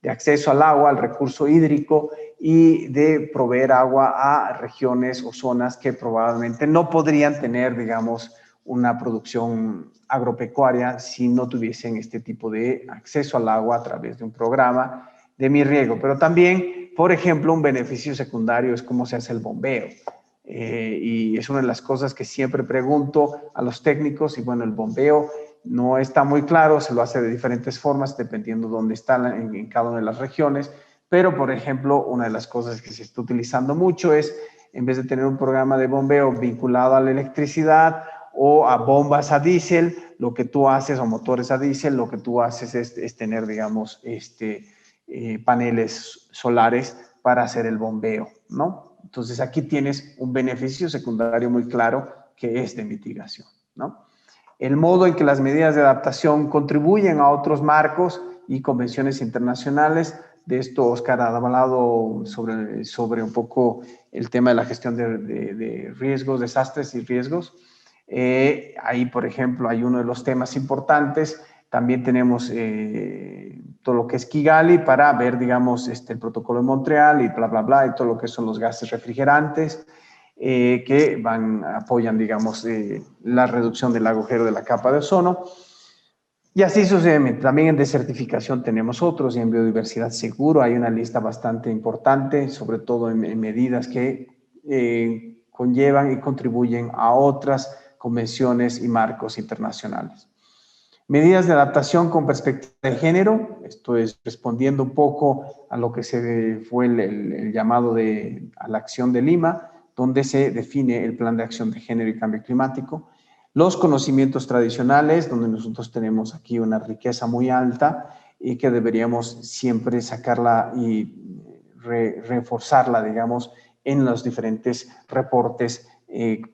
acceso al agua, al recurso hídrico y de proveer agua a regiones o zonas que probablemente no podrían tener, digamos, una producción agropecuaria si no tuviesen este tipo de acceso al agua a través de un programa de mi riego. Pero también, por ejemplo, un beneficio secundario es cómo se hace el bombeo. Y es una de las cosas que siempre pregunto a los técnicos, y bueno, el bombeo no está muy claro, se lo hace de diferentes formas dependiendo de dónde está en cada una de las regiones, pero por ejemplo, una de las cosas que se está utilizando mucho es, en vez de tener un programa de bombeo vinculado a la electricidad o a bombas a diésel, lo que tú haces, o motores a diésel, lo que tú haces es tener, digamos, paneles solares para hacer el bombeo, ¿no? Entonces aquí tienes un beneficio secundario muy claro que es de mitigación, ¿no? El modo en que las medidas de adaptación contribuyen a otros marcos y convenciones internacionales. De esto Oscar ha hablado sobre un poco el tema de la gestión de riesgos, desastres y riesgos. Ahí, por ejemplo, hay uno de los temas importantes. También tenemos todo lo que es Kigali para ver, digamos, el protocolo de Montreal y bla, bla, bla, y todo lo que son los gases refrigerantes que apoyan, digamos, la reducción del agujero de la capa de ozono. Y así sucesivamente. También en desertificación tenemos otros, y en biodiversidad seguro hay una lista bastante importante, sobre todo en medidas que conllevan y contribuyen a otras convenciones y marcos internacionales. Medidas de adaptación con perspectiva de género, esto es respondiendo un poco a lo que fue el llamado a la acción de Lima, donde se define el plan de acción de género y cambio climático. Los conocimientos tradicionales, donde nosotros tenemos aquí una riqueza muy alta y que deberíamos siempre sacarla y reforzarla, digamos, en los diferentes reportes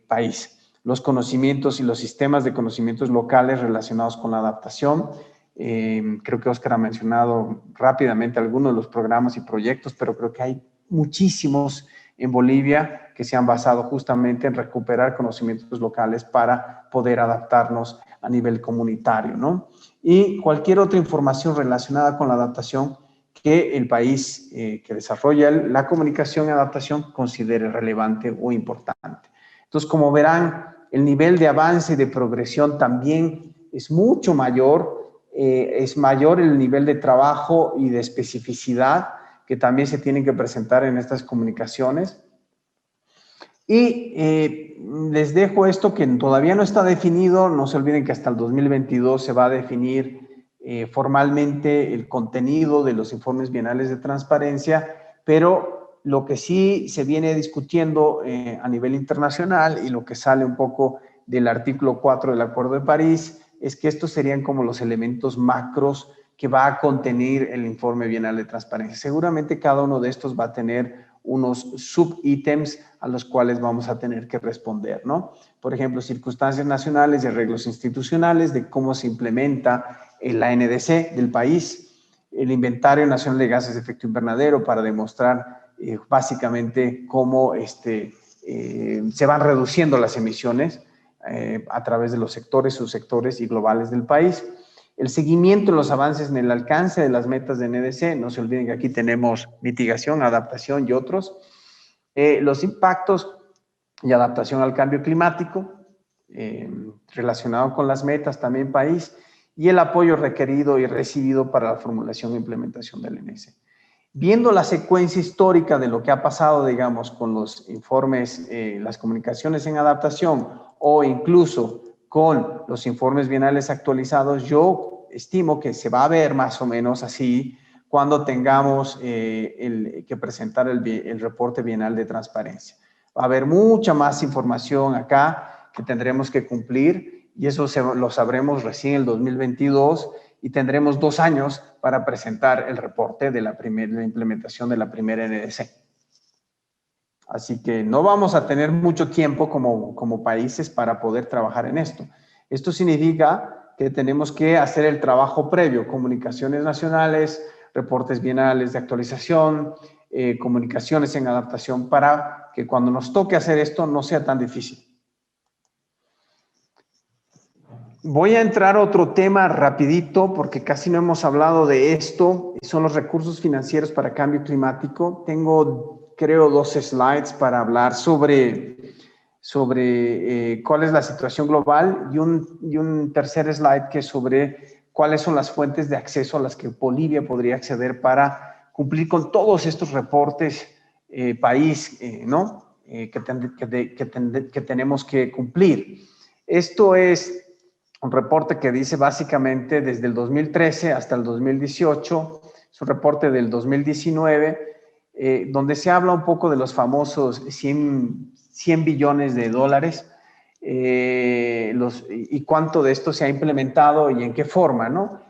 país. Los conocimientos y los sistemas de conocimientos locales relacionados con la adaptación. Creo que Oscar ha mencionado rápidamente algunos de los programas y proyectos, pero creo que hay muchísimos en Bolivia que se han basado justamente en recuperar conocimientos locales para poder adaptarnos a nivel comunitario, ¿no? Y cualquier otra información relacionada con la adaptación que el país que desarrolla la comunicación y adaptación considere relevante o importante. Entonces, como verán, el nivel de avance y de progresión también es mucho mayor, es mayor el nivel de trabajo y de especificidad que también se tienen que presentar en estas comunicaciones. Y les dejo esto que todavía no está definido. No se olviden que hasta el 2022 se va a definir formalmente el contenido de los informes bienales de transparencia, pero lo que sí se viene discutiendo a nivel internacional y lo que sale un poco del artículo 4 del Acuerdo de París es que estos serían como los elementos macros que va a contener el informe bienal de transparencia. Seguramente cada uno de estos va a tener unos subítems a los cuales vamos a tener que responder, ¿no? Por ejemplo, circunstancias nacionales y arreglos institucionales de cómo se implementa la NDC del país, el inventario nacional de gases de efecto invernadero para demostrar básicamente cómo se van reduciendo las emisiones a través de los sectores, subsectores y globales del país. El seguimiento de los avances en el alcance de las metas de NDC, no se olviden que aquí tenemos mitigación, adaptación y otros. Los impactos y adaptación al cambio climático, relacionado con las metas también país, y el apoyo requerido y recibido para la formulación e implementación del NDC. Viendo la secuencia histórica de lo que ha pasado, digamos, con los informes, las comunicaciones en adaptación o incluso con los informes bienales actualizados, yo estimo que se va a ver más o menos así cuando tengamos que presentar el reporte bienal de transparencia. Va a haber mucha más información acá que tendremos que cumplir y eso lo sabremos recién en el 2022 y tendremos 2 años para presentar el reporte de la implementación de la primera NDC. Así que no vamos a tener mucho tiempo como países para poder trabajar en esto. Esto significa que tenemos que hacer el trabajo previo, comunicaciones nacionales, reportes bienales de actualización, comunicaciones en adaptación para que cuando nos toque hacer esto no sea tan difícil. Voy a entrar a otro tema rapidito porque casi no hemos hablado de esto. Son los recursos financieros para cambio climático. Tengo, creo, 2 slides para hablar sobre cuál es la situación global y un tercer slide que es sobre cuáles son las fuentes de acceso a las que Bolivia podría acceder para cumplir con todos estos reportes ¿no? que tenemos que cumplir. Esto es un reporte que dice básicamente desde el 2013 hasta el 2018, es un reporte del 2019, donde se habla un poco de los famosos 100 billones de dólares y cuánto de esto se ha implementado y en qué forma, ¿no?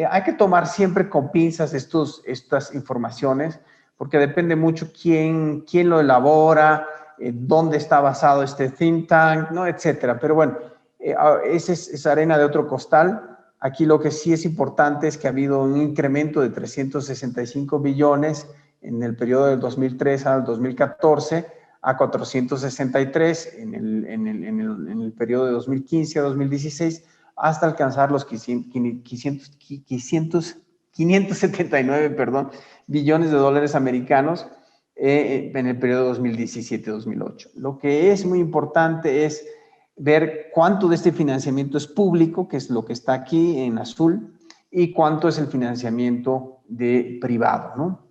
Hay que tomar siempre con pinzas estas informaciones porque depende mucho quién lo elabora, dónde está basado este think tank, ¿no? Etcétera. Pero bueno, esa es arena de otro costal. Aquí lo que sí es importante es que ha habido un incremento de 365 billones en el periodo del 2003 al 2014 a 463 en el periodo de 2015 a 2016 hasta alcanzar los 579 billones de dólares americanos en el periodo 2017-2008. Lo que es muy importante es ver cuánto de este financiamiento es público, que es lo que está aquí en azul, y cuánto es el financiamiento privado, ¿no?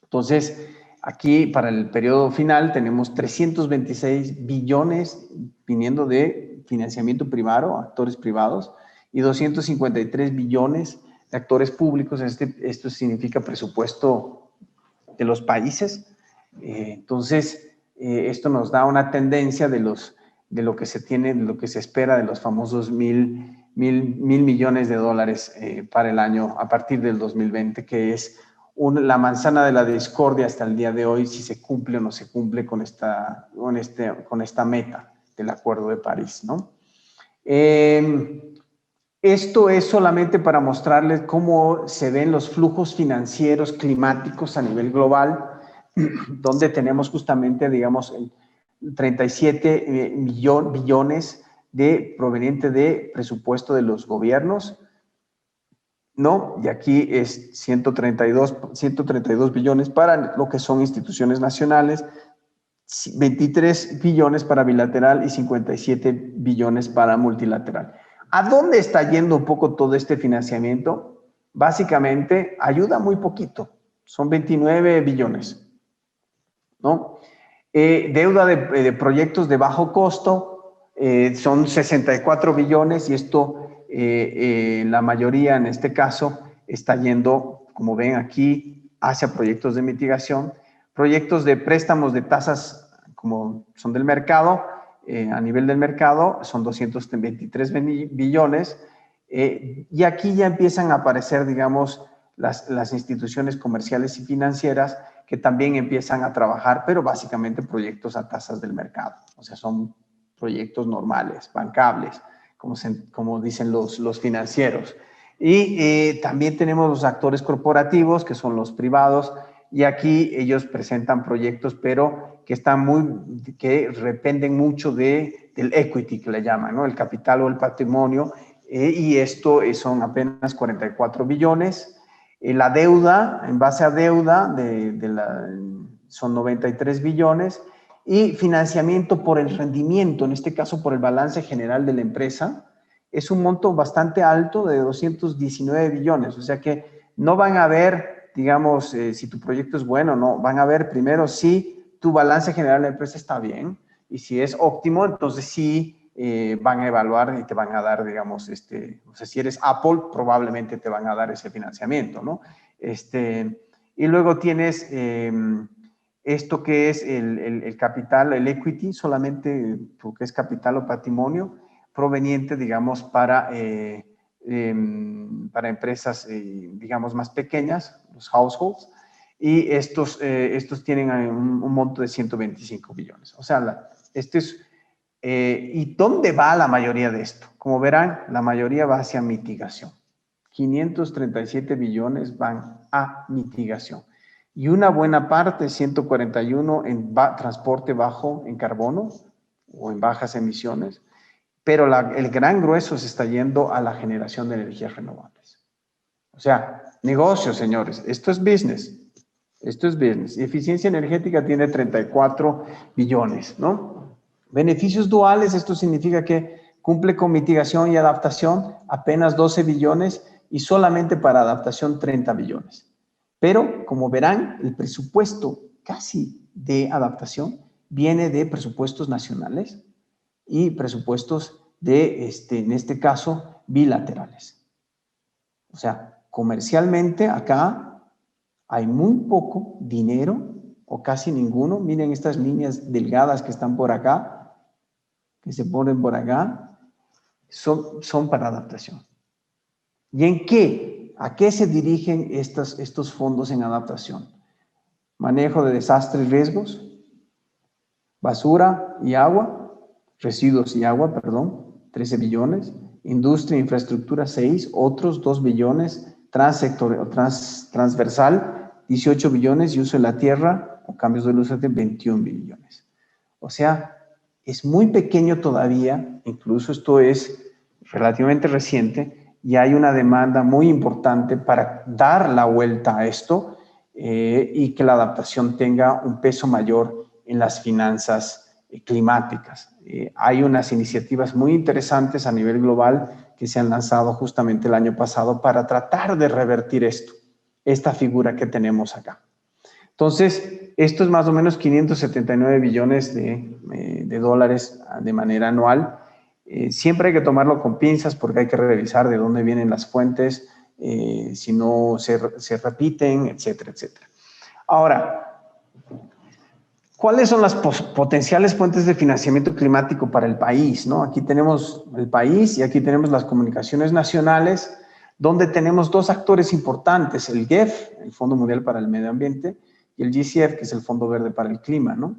Entonces, aquí para el periodo final tenemos 326 billones viniendo de financiamiento privado, actores privados, y 253 billones de actores públicos. Esto significa presupuesto de los países. Entonces, esto nos da una tendencia de lo que se tiene, de lo que se espera de los famosos mil millones de dólares para el año a partir del 2020, que es la manzana de la discordia hasta el día de hoy, si se cumple o no se cumple con esta meta del Acuerdo de París, ¿no? Esto es solamente para mostrarles cómo se ven los flujos financieros climáticos a nivel global, donde tenemos justamente, digamos, 37 billones proveniente de presupuesto de los gobiernos, ¿no? Y aquí es 132 billones para lo que son instituciones nacionales, 23 billones para bilateral y 57 billones para multilateral. ¿A dónde está yendo un poco todo este financiamiento? Básicamente, ayuda muy poquito. Son 29 billones, ¿no? Deuda de proyectos de bajo costo, son 64 billones y esto, la mayoría en este caso, está yendo, como ven aquí, hacia proyectos de mitigación, proyectos de préstamos de tasas como son del mercado, a nivel del mercado, son 223 billones, y aquí ya empiezan a aparecer, digamos, las instituciones comerciales y financieras que también empiezan a trabajar, pero básicamente proyectos a tasas del mercado. O sea, son proyectos normales, bancables, como dicen los financieros. Y también tenemos los actores corporativos, que son los privados, y aquí ellos presentan proyectos, pero que que dependen mucho del equity, que le llaman, ¿no? El capital o el patrimonio, y esto son apenas 44 billones. La deuda, en base a deuda, son 93 billones, y financiamiento por el rendimiento, en este caso por el balance general de la empresa, es un monto bastante alto de 219 billones, o sea que no van a ver, digamos, si tu proyecto es bueno o no, van a ver primero si tu balance general de la empresa está bien, y si es óptimo, entonces sí van a evaluar y te van a dar, digamos, o sea, si eres Apple, probablemente te van a dar ese financiamiento, ¿no? Y luego tienes esto que es el capital, el equity, solamente porque es capital o patrimonio, proveniente, digamos, para empresas, digamos, más pequeñas, los households, y estos tienen un monto de 125 billones. O sea, ¿y dónde va la mayoría de esto? Como verán, la mayoría va hacia mitigación. 537 billones van a mitigación. Y una buena parte, 141, en transporte bajo en carbono o en bajas emisiones, pero el gran grueso se está yendo a la generación de energías renovables. O sea, negocios, señores, esto es business. Esto es business. Y eficiencia energética tiene 34 billones, ¿no? Beneficios duales, esto significa que cumple con mitigación y adaptación apenas 12 billones y solamente para adaptación 30 billones. Pero, como verán, el presupuesto casi de adaptación viene de presupuestos nacionales y presupuestos en este caso, bilaterales. O sea, comercialmente acá hay muy poco dinero o casi ninguno. Miren estas líneas delgadas que están por acá, que se ponen por acá, son para adaptación. ¿Y en qué? ¿A qué se dirigen estos fondos en adaptación? Manejo de desastres y riesgos, basura y agua, residuos y agua, perdón, 13 billones, industria e infraestructura 6, otros 2 billones, transversal 18 billones y uso de la tierra o cambios de uso de 21 billones. O sea, es muy pequeño todavía, incluso esto es relativamente reciente, y hay una demanda muy importante para dar la vuelta a esto y que la adaptación tenga un peso mayor en las finanzas climáticas. Hay unas iniciativas muy interesantes a nivel global que se han lanzado justamente el año pasado para tratar de revertir esta figura que tenemos acá. Entonces, esto es más o menos 579 billones de dólares de manera anual. Siempre hay que tomarlo con pinzas porque hay que revisar de dónde vienen las fuentes, si no se repiten, etcétera, etcétera. Ahora, ¿cuáles son las potenciales fuentes de financiamiento climático para el país, ¿no? Aquí tenemos el país y aquí tenemos las comunicaciones nacionales, donde tenemos dos actores importantes, el GEF, el Fondo Mundial para el Medio Ambiente, y el GCF, que es el Fondo Verde para el Clima, ¿no?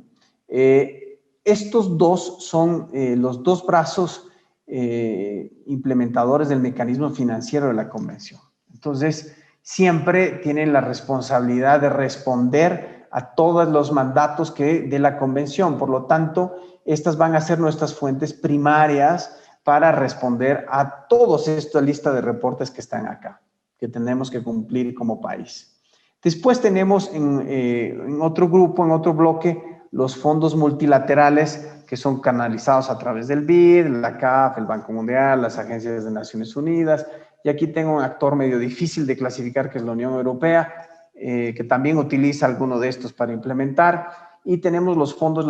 Estos dos son los dos brazos implementadores del mecanismo financiero de la Convención. Entonces, siempre tienen la responsabilidad de responder a todos los mandatos de la Convención. Por lo tanto, estas van a ser nuestras fuentes primarias para responder a toda esta lista de reportes que están acá, que tenemos que cumplir como país. Después tenemos en otro grupo, en otro bloque, los fondos multilaterales que son canalizados a través del BID, la CAF, el Banco Mundial, las agencias de Naciones Unidas. Y aquí tengo un actor medio difícil de clasificar, que es la Unión Europea, que también utiliza alguno de estos para implementar. Y tenemos los fondos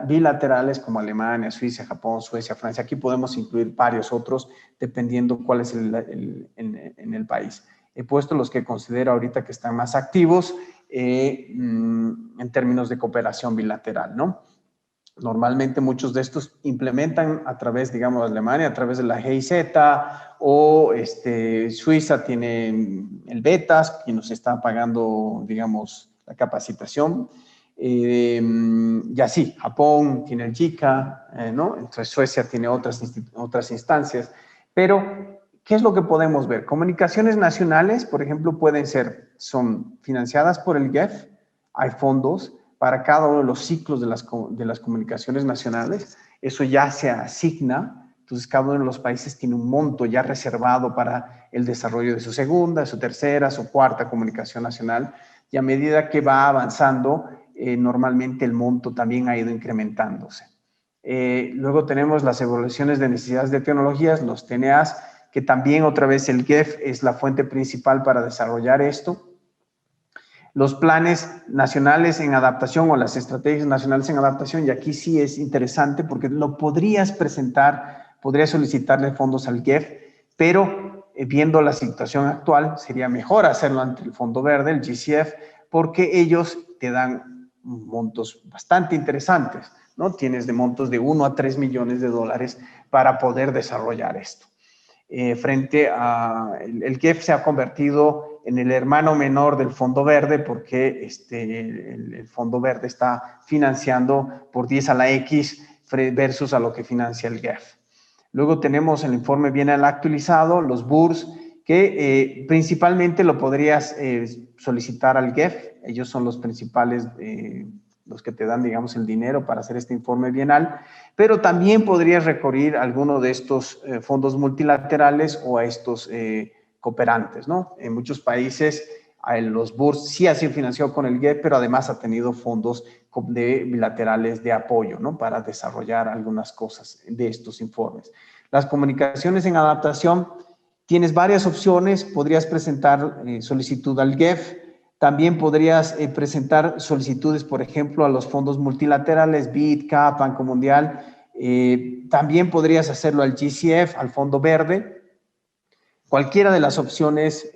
bilaterales como Alemania, Suiza, Japón, Suecia, Francia. Aquí podemos incluir varios otros dependiendo cuál es en el país. He puesto los que considero ahorita que están más activos en términos de cooperación bilateral, ¿no? Normalmente muchos de estos implementan a través, digamos, de Alemania, a través de la GIZ, o Suiza tiene el BETAS, que nos está pagando, digamos, la capacitación. Y así, Japón tiene el JICA, ¿no? Entonces Suecia tiene otras instancias. Pero, ¿qué es lo que podemos ver? Comunicaciones nacionales, por ejemplo, son financiadas por el GEF, hay fondos para cada uno de los ciclos de las comunicaciones nacionales, eso ya se asigna, entonces cada uno de los países tiene un monto ya reservado para el desarrollo de su segunda, su tercera, su cuarta comunicación nacional, y a medida que va avanzando, normalmente el monto también ha ido incrementándose. Luego tenemos las evaluaciones de necesidades de tecnologías, los TNAs, que también otra vez el GEF es la fuente principal para desarrollar esto. Los planes nacionales en adaptación o las estrategias nacionales en adaptación, y aquí sí es interesante porque lo podrías presentar, podrías solicitarle fondos al GEF, pero viendo la situación actual, sería mejor hacerlo ante el Fondo Verde, el GCF, porque ellos te dan montos bastante interesantes, ¿no? Tienes de montos de 1 a 3 millones de dólares para poder desarrollar esto. Frente a el GEF se ha convertido en el hermano menor del Fondo Verde porque el Fondo Verde está financiando por 10 a la X versus a lo que financia el GEF. Luego tenemos el informe bienal actualizado, los BURS, que principalmente lo podrías solicitar al GEF. Ellos son los principales, los que te dan, digamos, el dinero para hacer este informe bienal, pero también podrías recurrir a alguno de estos fondos multilaterales o a estos cooperantes, ¿no? En muchos países los BURS sí ha sido financiado con el GEF, pero además ha tenido fondos bilaterales de apoyo, ¿no? Para desarrollar algunas cosas de estos informes. Las comunicaciones en adaptación, tienes varias opciones, podrías presentar solicitud al GEF, también podrías presentar solicitudes, por ejemplo, a los fondos multilaterales, BID, CAP, Banco Mundial, también podrías hacerlo al GCF, al Fondo Verde, cualquiera de las opciones,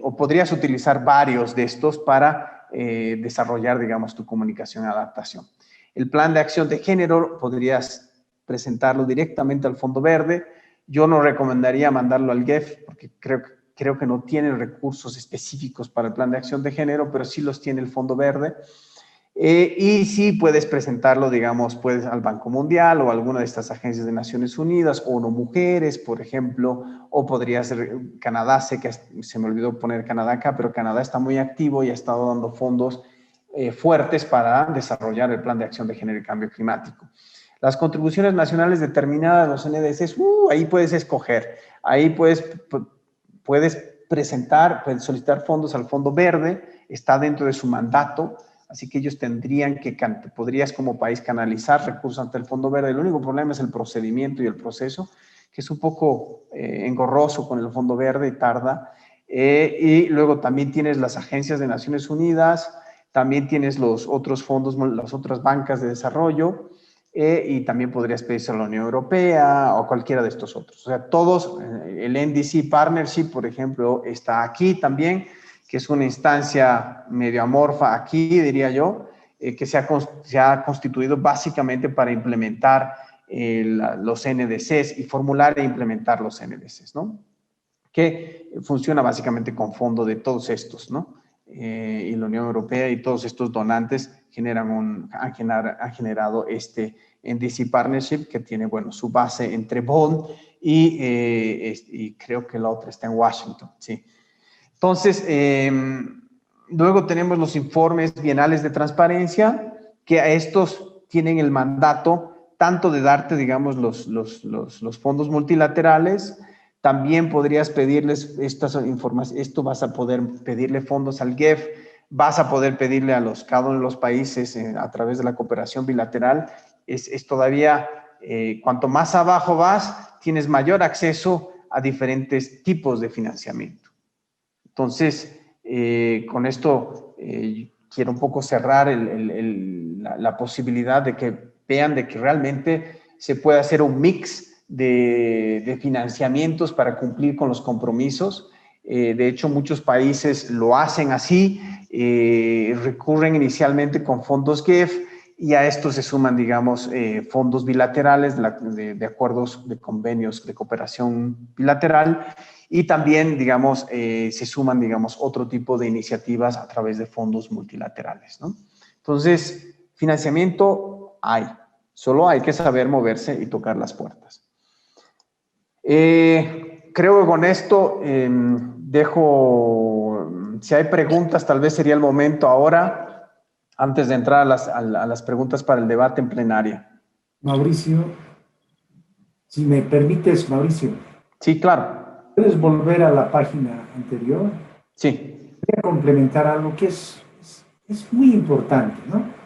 o podrías utilizar varios de estos para desarrollar, digamos, tu comunicación y adaptación. El plan de acción de género podrías presentarlo directamente al Fondo Verde. Yo no recomendaría mandarlo al GEF porque creo que no tiene recursos específicos para el plan de acción de género, pero sí los tiene el Fondo Verde. Y sí puedes presentarlo, digamos, puedes al Banco Mundial o a alguna de estas agencias de Naciones Unidas, o ONU Mujeres, por ejemplo, o podría ser Canadá. Sé que se me olvidó poner Canadá acá, pero Canadá está muy activo y ha estado dando fondos fuertes para desarrollar el plan de acción de género y cambio climático. Las contribuciones nacionales determinadas, los NDCs, ahí puedes escoger, ahí puedes presentar, puedes solicitar fondos al Fondo Verde, está dentro de su mandato, así que ellos podrías como país canalizar recursos ante el Fondo Verde. El único problema es el procedimiento y el proceso, que es un poco engorroso con el Fondo Verde y tarda. Y luego también tienes las agencias de Naciones Unidas, también tienes los otros fondos, las otras bancas de desarrollo, y también podrías pedirse a la Unión Europea o cualquiera de estos otros. O sea, todos, el NDC Partnership, por ejemplo, está aquí también, que es una instancia medio amorfa aquí, diría yo, que se ha constituido básicamente para implementar los NDCs y formular e implementar los NDCs, ¿no? Que funciona básicamente con fondo de todos estos, ¿no? Y la Unión Europea y todos estos donantes han generado este NDC Partnership, que tiene, bueno, su base entre Bonn y creo que la otra está en Washington, sí. Entonces, luego tenemos los informes bienales de transparencia, que a estos tienen el mandato tanto de darte, digamos, los fondos multilaterales. También podrías pedirles vas a poder pedirle fondos al GEF, vas a poder pedirle a cada uno de los países a través de la cooperación bilateral, es todavía, cuanto más abajo vas, tienes mayor acceso a diferentes tipos de financiamiento. Entonces, con esto quiero un poco cerrar la posibilidad de que vean de que realmente se puede hacer un mix de financiamientos para cumplir con los compromisos. De hecho, muchos países lo hacen así, recurren inicialmente con fondos GEF y a esto se suman, digamos, fondos bilaterales de acuerdos, de convenios de cooperación bilateral y también, digamos, se suman, digamos, otro tipo de iniciativas a través de fondos multilaterales, ¿no? Entonces, financiamiento hay, solo hay que saber moverse y tocar las puertas. Creo que con esto dejo, si hay preguntas, tal vez sería el momento ahora, antes de entrar a las preguntas para el debate en plenaria. Mauricio, si me permites, Mauricio. Sí, claro. ¿Puedes volver a la página anterior? Sí. Voy a complementar algo que es muy importante, ¿no?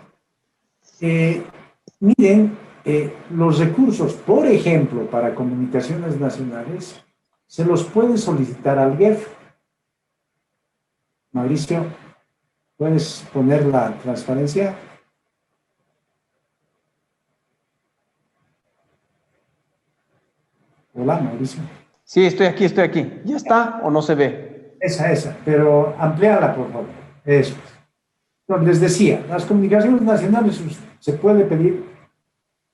Miren, los recursos, por ejemplo, para comunicaciones nacionales, se los puede solicitar al GEF. Mauricio, ¿puedes poner la transparencia? Hola, Mauricio. Sí, estoy aquí, estoy aquí. ¿Ya está o no se ve? Esa, pero amplíala, por favor. Eso. Entonces, les decía, las comunicaciones nacionales se puede pedir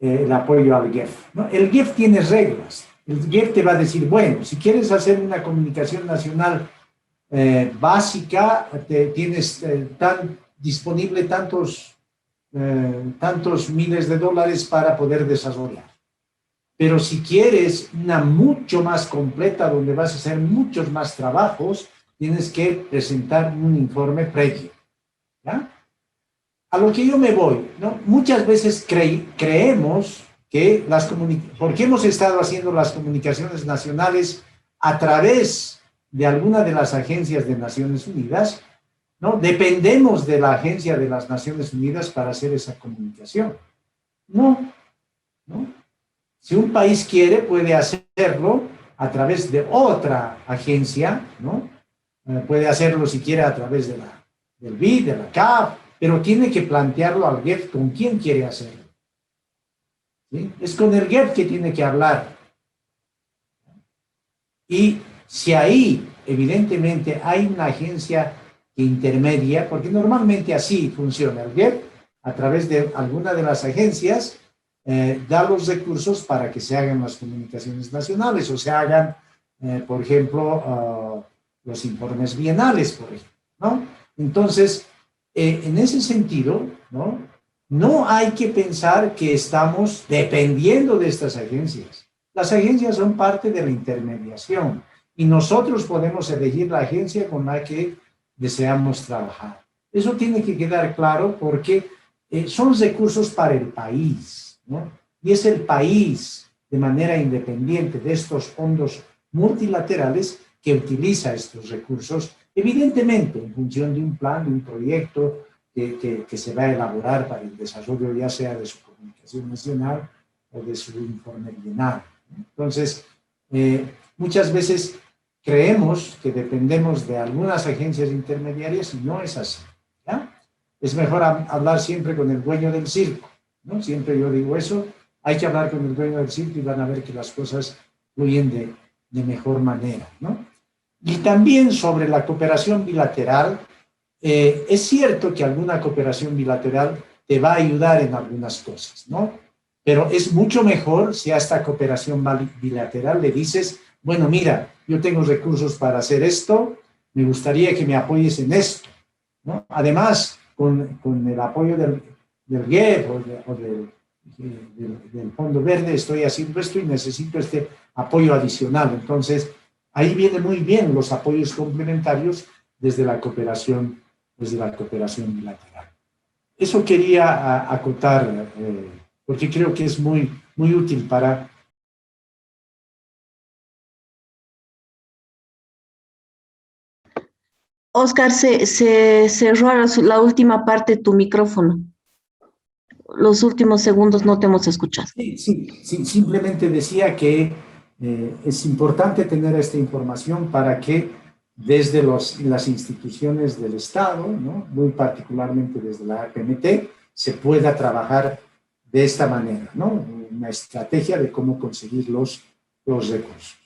el apoyo al GEF, ¿no? El GEF tiene reglas. El GEF te va a decir, bueno, si quieres hacer una comunicación nacional básica, tienes disponible tantos miles de dólares para poder desarrollar. Pero si quieres una mucho más completa, donde vas a hacer muchos más trabajos, tienes que presentar un informe previo, ¿ya? A lo que yo me voy, ¿no? Muchas veces creemos que porque hemos estado haciendo las comunicaciones nacionales a través de alguna de las agencias de Naciones Unidas, ¿no? Dependemos de la agencia de las Naciones Unidas para hacer esa comunicación. No, ¿no? Si un país quiere, puede hacerlo a través de otra agencia, ¿no? Puede hacerlo si quiere a través del BID, de la CAF, pero tiene que plantearlo al GEF con quién quiere hacerlo. ¿Sí? Es con el GEF que tiene que hablar. Y si ahí, evidentemente, hay una agencia que intermedia, porque normalmente así funciona el GEF, a través de alguna de las agencias, da los recursos para que se hagan las comunicaciones nacionales o se hagan, por ejemplo, los informes bienales, por ejemplo, ¿no? Entonces, en ese sentido, ¿no? No hay que pensar que estamos dependiendo de estas agencias. Las agencias son parte de la intermediación y nosotros podemos elegir la agencia con la que deseamos trabajar. Eso tiene que quedar claro porque son recursos para el país, ¿no? Y es el país, de manera independiente de estos fondos multilaterales, que utiliza estos recursos, evidentemente en función de un plan, de un proyecto que se va a elaborar para el desarrollo ya sea de su comunicación nacional o de su informe bienal. Entonces, muchas veces creemos que dependemos de algunas agencias intermediarias y no es así, ¿ya? Es mejor hablar siempre con el dueño del circo, ¿no? Siempre yo digo eso, hay que hablar con el dueño del circo y van a ver que las cosas fluyen de mejor manera, ¿no? Y también sobre la cooperación bilateral, es cierto que alguna cooperación bilateral te va a ayudar en algunas cosas, ¿no? Pero es mucho mejor si a esta cooperación bilateral le dices, bueno, mira, yo tengo recursos para hacer esto, me gustaría que me apoyes en esto, ¿no? Además, con el apoyo del GEF o del Fondo Verde, estoy haciendo esto y necesito este apoyo adicional. Entonces, ahí vienen muy bien los apoyos complementarios desde la cooperación bilateral. Eso quería acotar, porque creo que es muy, muy útil para... Oscar, se cerró la última parte de tu micrófono. los últimos segundos no te hemos escuchado. Sí, simplemente decía que es importante tener esta información para que desde las instituciones del Estado, ¿no? Muy particularmente desde la APMT, se pueda trabajar de esta manera, ¿no? Una estrategia de cómo conseguir los recursos.